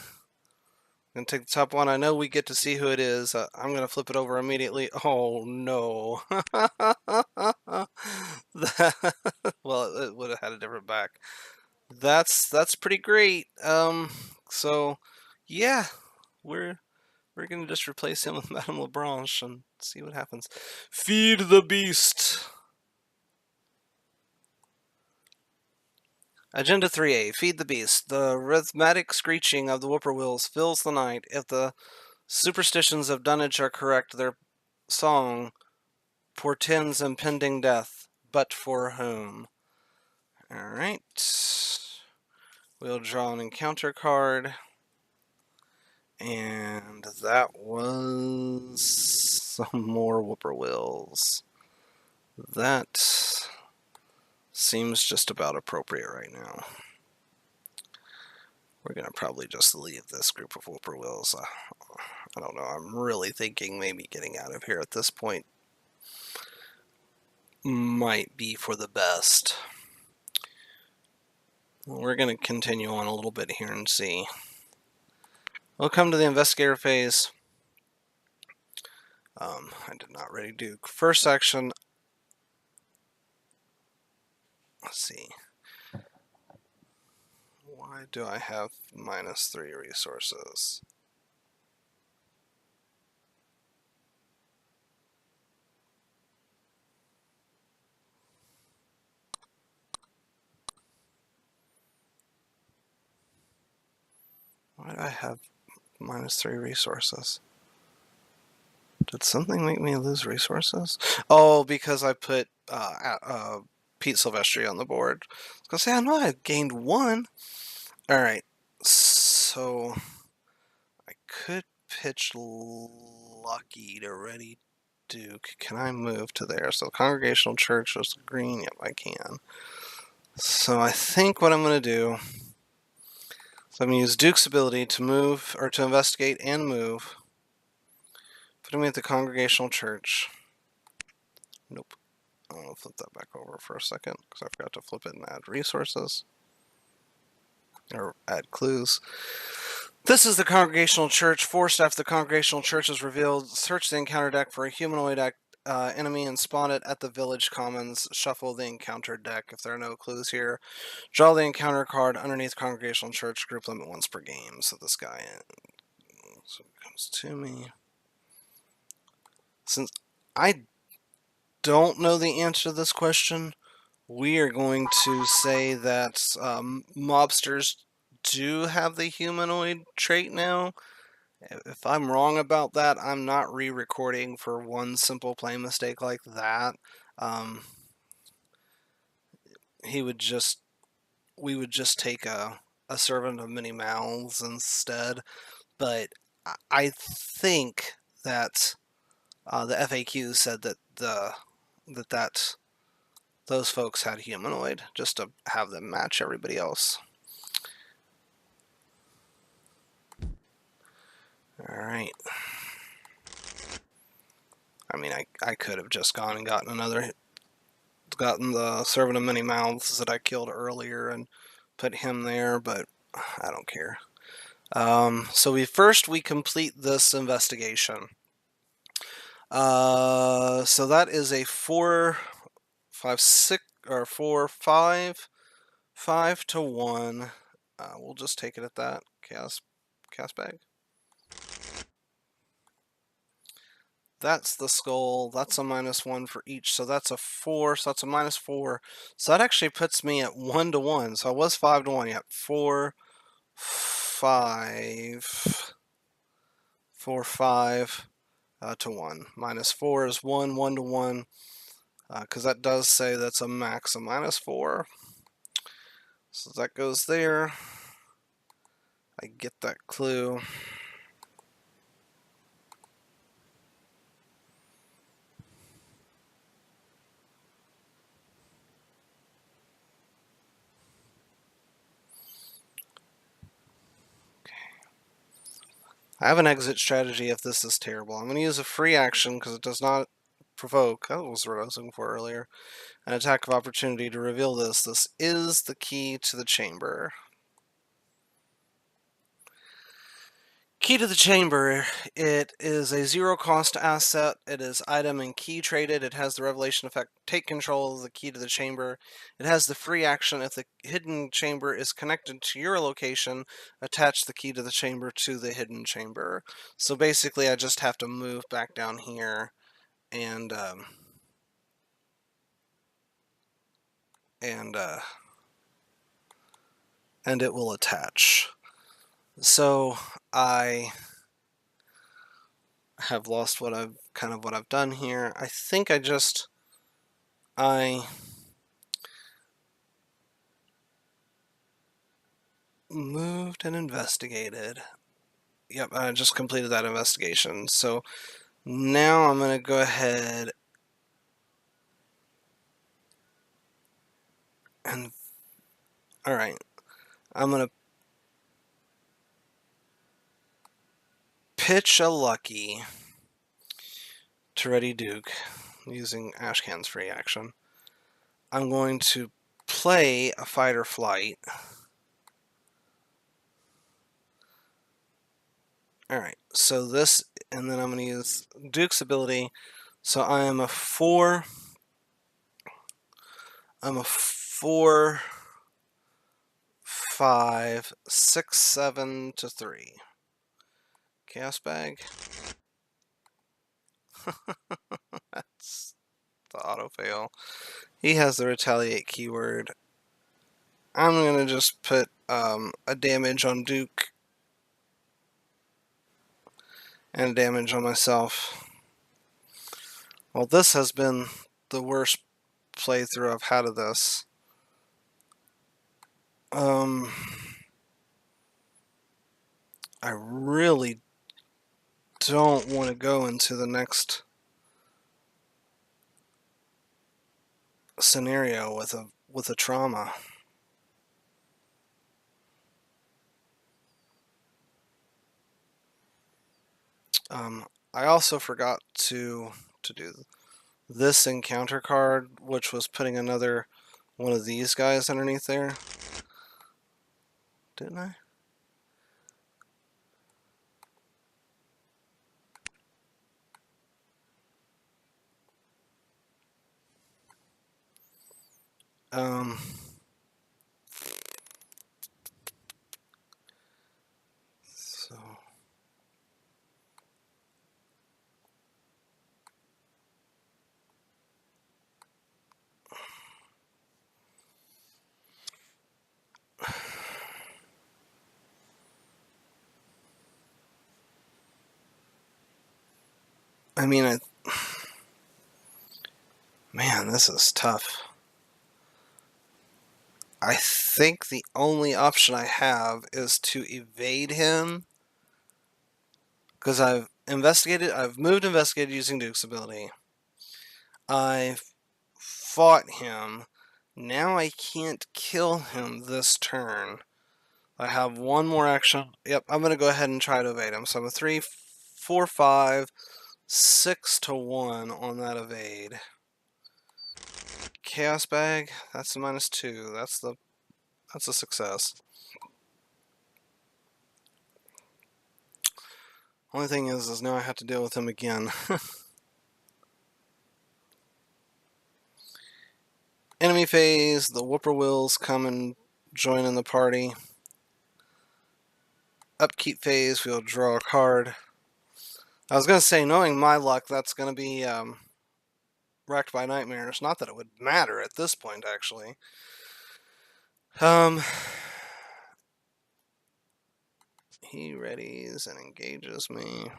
going to take the top one. I know we get to see who it is. I'm going to flip it over immediately. Oh, no. Well, it would have had a different back. That's pretty great. So, yeah. We're going to just replace him with Madame Lebranche and see what happens. Feed the beast! Agenda 3A, Feed the Beast. The rhythmic screeching of the whippoorwills fills the night. If the superstitions of Dunwhich are correct, their song portends impending death. But for whom? Alright. We'll draw an encounter card. And that was some more whippoorwills. That seems just about appropriate right now. We're going to probably just leave this group of whippoorwills. I don't know. I'm really thinking maybe getting out of here at this point might be for the best. We're going to continue on a little bit here and see. We'll come to the investigator phase. I did not ready Duke. First action. Let's see. Why do I have -3 resources? Why do I have -3 resources? Did something make me lose resources? Oh, because I put Pete Silvestri on the board. I was going to say, I know I gained 1. Alright, so I could pitch Lucky to ready Duke. Can I move to there? So Congregational Church is green. Yep, I can. So I think what I'm going to do... So I'm going to use Duke's ability to move, or to investigate and move. Putting me at the Congregational Church. Nope. I'm going to flip that back over for a second, because I forgot to flip it and add resources. Or add clues. This is the Congregational Church. 4 staff of the Congregational Church is revealed. Search the encounter deck for a humanoid enemy and spawn it at the village commons. Shuffle the encounter deck if there are no clues here. Draw the encounter card underneath Congregational Church. Group limit once per game. So this guy so it comes to me. Since I don't know the answer to this question, we are going to say that mobsters do have the humanoid trait now. If I'm wrong about that, I'm not re-recording for one simple play mistake like that. He would just, we would just take a servant of many mouths instead. But I think that the FAQ said that those folks had humanoid just to have them match everybody else. All right. I mean, I could have just gone and gotten the servant of many mouths that I killed earlier and put him there, but I don't care. So we complete this investigation. So that is a 4, 5, 6, or 4, 5, 5 to 1. We'll just take it at that. Chaos bag. That's the skull. That's a -1 for each. So that's a 4. So that's a -4. So that actually puts me at 1 to 1. So I was 5 to 1. Yep. 4, 5, 4, 5 to 1. -4 is 1, 1 to 1. Because that does say that's a max of -4. So that goes there. I get that clue. I have an exit strategy if this is terrible. I'm going to use a free action because it does not provoke. That was what I was looking for earlier. An attack of opportunity to reveal this. This is the key to the chamber. Key to the chamber. It is a 0-cost asset. It is item and key traded. It has the revelation effect. Take control of the key to the chamber. It has the free action. If the hidden chamber is connected to your location, attach the key to the chamber to the hidden chamber. So basically, I just have to move back down here and it will attach. So I have lost what I've done here. I think I moved and investigated. Yep, I just completed that investigation. So now I'm going to go ahead and alright, I'm going to pitch a lucky to Ready Duke using Ashcan's free action. I'm going to play a fight or flight. Alright, so this, and then I'm going to use Duke's ability. So I am a 4, 5, 6, 7 to 3. Chaos bag. That's the auto fail. He has the retaliate keyword. I'm gonna just put a damage on Duke and damage on myself. Well, this has been the worst playthrough I've had of this. I really don't want to go into the next scenario with a trauma. I also forgot to do this encounter card, which was putting another one of these guys underneath there. Didn't I? So I mean, man, this is tough. I think the only option I have is to evade him, because I've moved investigated using Duke's ability. I've fought him. Now I can't kill him this turn. I have one more action. Yep, I'm going to go ahead and try to evade him. So I'm a 3, 4, 5, 6 to 1 on that evade. Chaos Bag, that's a -2. That's a success. Only thing is now I have to deal with him again. Enemy phase, the Whippoorwills come and join in the party. Upkeep phase, we'll draw a card. I was going to say, knowing my luck, that's going to be wrecked by nightmares. Not that it would matter at this point, actually. He readies and engages me.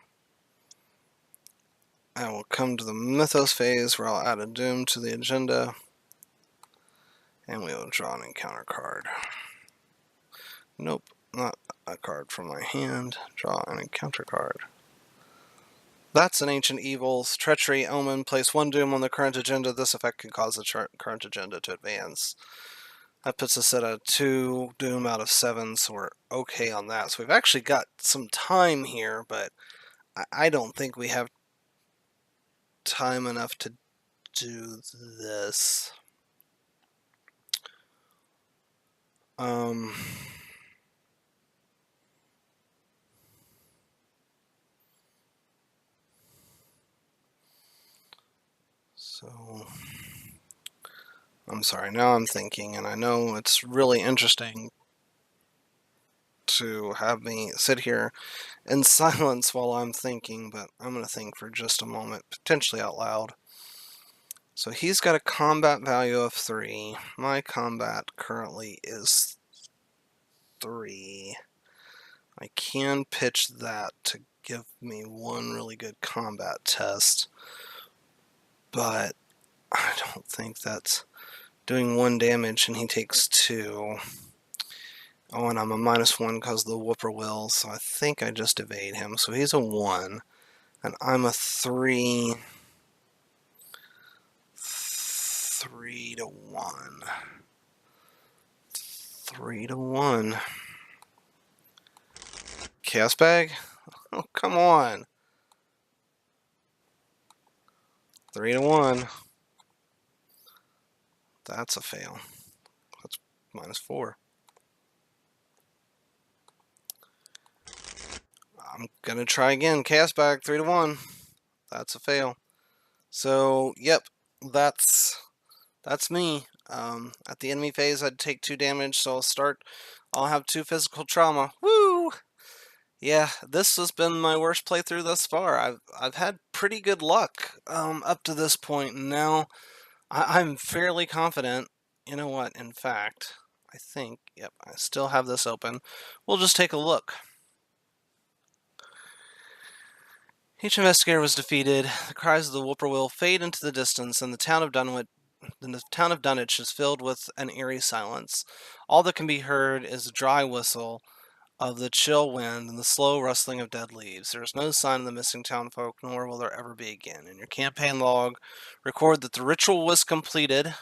I will come to the Mythos phase where I'll add a Doom to the agenda. And we will draw an encounter card. Nope, not a card from my hand. Draw an encounter card. That's an Ancient Evils. Treachery, Omen. Place 1 Doom on the current agenda. This effect can cause the current agenda to advance. That puts us at a 2 Doom out of 7, so we're okay on that. So we've actually got some time here, but I don't think we have time enough to do this. So I'm sorry, now I'm thinking, and I know it's really interesting to have me sit here in silence while I'm thinking, but I'm going to think for just a moment, potentially out loud. So he's got a combat value of 3. My combat currently is 3. I can pitch that to give me one really good combat test, but I don't think that's doing 1 damage and he takes 2. Oh, and I'm a -1 because of the Whippoorwill, so I think I just evade him. So he's a 1, and I'm a 3. 3 to 1. 3 to 1. Chaos Bag? Oh, come on. 3 to 1. That's a fail. That's -4. I'm gonna try again. Chaos Bag, 3 to 1. That's a fail. So, yep, that's me. At the enemy phase, I'd take 2 damage, so I'll have 2 physical trauma. Woo! Yeah, this has been my worst playthrough thus far. I've had pretty good luck up to this point, and now I'm fairly confident. You know what? In fact, I think, yep, I still have this open. We'll just take a look. Each investigator was defeated. The cries of the whippoorwill fade into the distance, and the town of Dunwhich is filled with an eerie silence. All that can be heard is a dry whistle of the chill wind and the slow rustling of dead leaves. There is no sign of the missing townfolk, nor will there ever be again. In your campaign log, record that the ritual was completed.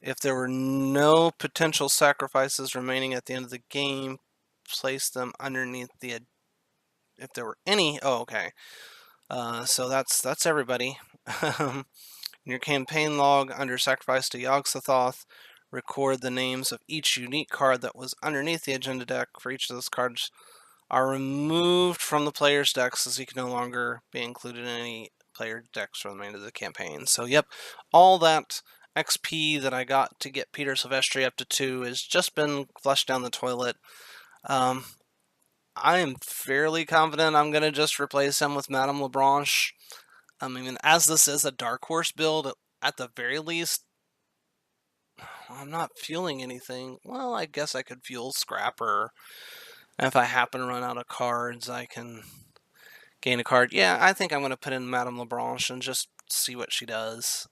If there were no potential sacrifices remaining at the end of the game, place them underneath the... If there were any... Oh, okay. So that's everybody. In your campaign log, under Sacrifice to Yog-Sothoth, record the names of each unique card that was underneath the agenda deck. For each of those cards are removed from the player's decks, as he can no longer be included in any player decks for the remainder of the campaign. So, yep, all that XP that I got to get Peter Silvestri up to 2 has just been flushed down the toilet. I am fairly confident I'm going to just replace him with Madame Lebranche. I mean, as this is a Dark Horse build, at the very least, I'm not fueling anything. Well, I guess I could fuel Scrapper. If I happen to run out of cards, I can gain a card. Yeah, I think I'm going to put in Madame Lebranche and just see what she does.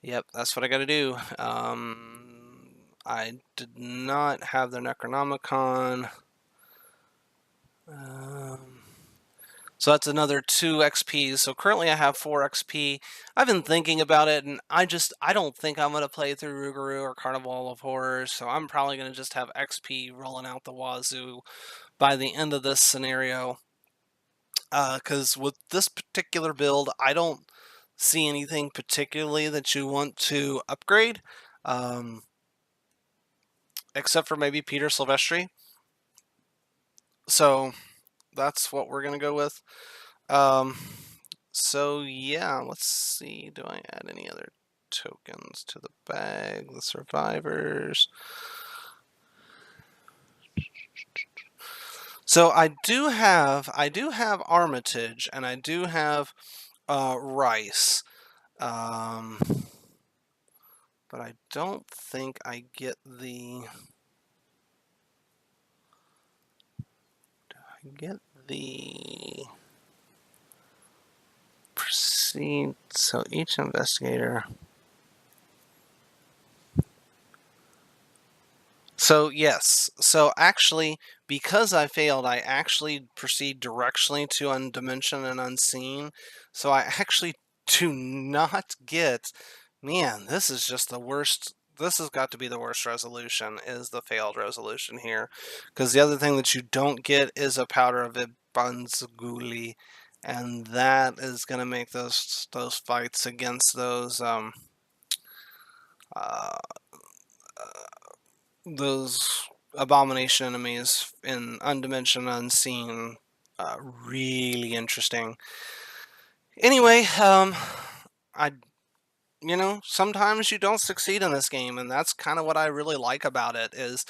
Yep, that's what I got to do. I did not have the Necronomicon. So that's another 2 XP. So currently I have 4 XP. I've been thinking about it, and I don't think I'm going to play through Rougarou or Carnival of Horrors, so I'm probably going to just have XP rolling out the wazoo by the end of this scenario. Because with this particular build, I don't see anything particularly that you want to upgrade, except for maybe Peter Silvestri. So that's what we're going to go with. So yeah, let's see. Do I add any other tokens to the bag? The survivors. So I do have Armitage, and I do have Rice. But I don't think I get the. Do I get the proceed? So each investigator. So yes, so actually, because I failed, I actually proceed directionally to Undimension and Unseen. So I actually do not get, man, this is just the worst. This has got to be the worst resolution, is the failed resolution here. Because the other thing that you don't get is a Powder of Ibanzguli, and that is going to make those fights against those abomination enemies in Undimension Unseen really interesting. Anyway, I sometimes you don't succeed in this game, and that's kind of what I really like about it, is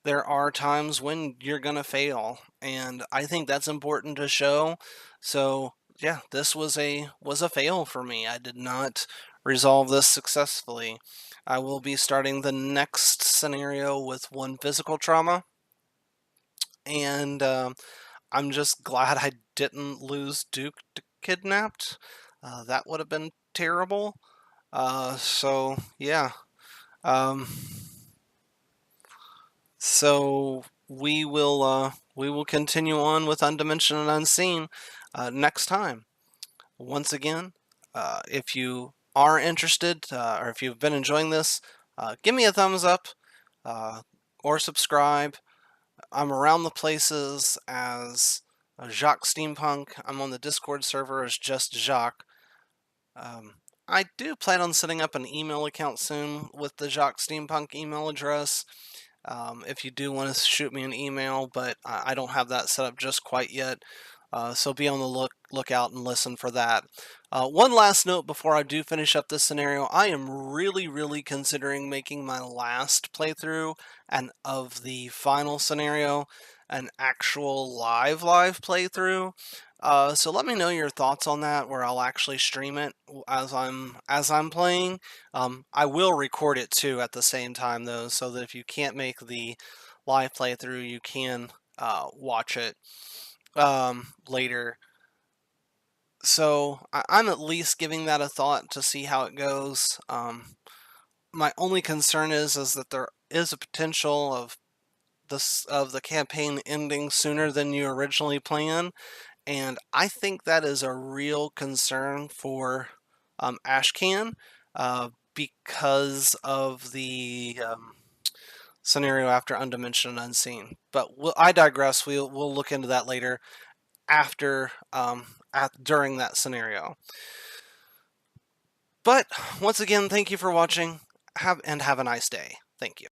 there are times when you're gonna fail, and I think that's important to show. So yeah, this was a fail for me. I did not resolve this successfully. I will be starting the next scenario with 1 physical trauma, and I'm just glad I didn't lose Duke to kidnapped. That would have been terrible. So yeah. So we will continue on with Undimensioned and Unseen next time. Once again, if you are interested, or if you've been enjoying this, give me a thumbs up or subscribe. I'm around the places as Jacques Steampunk. I'm on the Discord server as just Jacques. I do plan on setting up an email account soon with the Jacques Steampunk email address. If you do want to shoot me an email, but I don't have that set up just quite yet. So be on the lookout and listen for that. One last note before I do finish up this scenario: I am really considering making my last playthrough and of the final scenario an actual live playthrough. So let me know your thoughts on that, where I'll actually stream it as I'm playing. I will record it too at the same time though, so that if you can't make the live playthrough, you can watch it later. So I'm at least giving that a thought to see how it goes. My only concern is that there is a potential of the campaign ending sooner than you originally planned, and I think that is a real concern for Ashcan because of the scenario after Undimensioned and Unseen. But I digress. We'll look into that later after during that scenario. But once again, thank you for watching. Have a nice day. Thank you.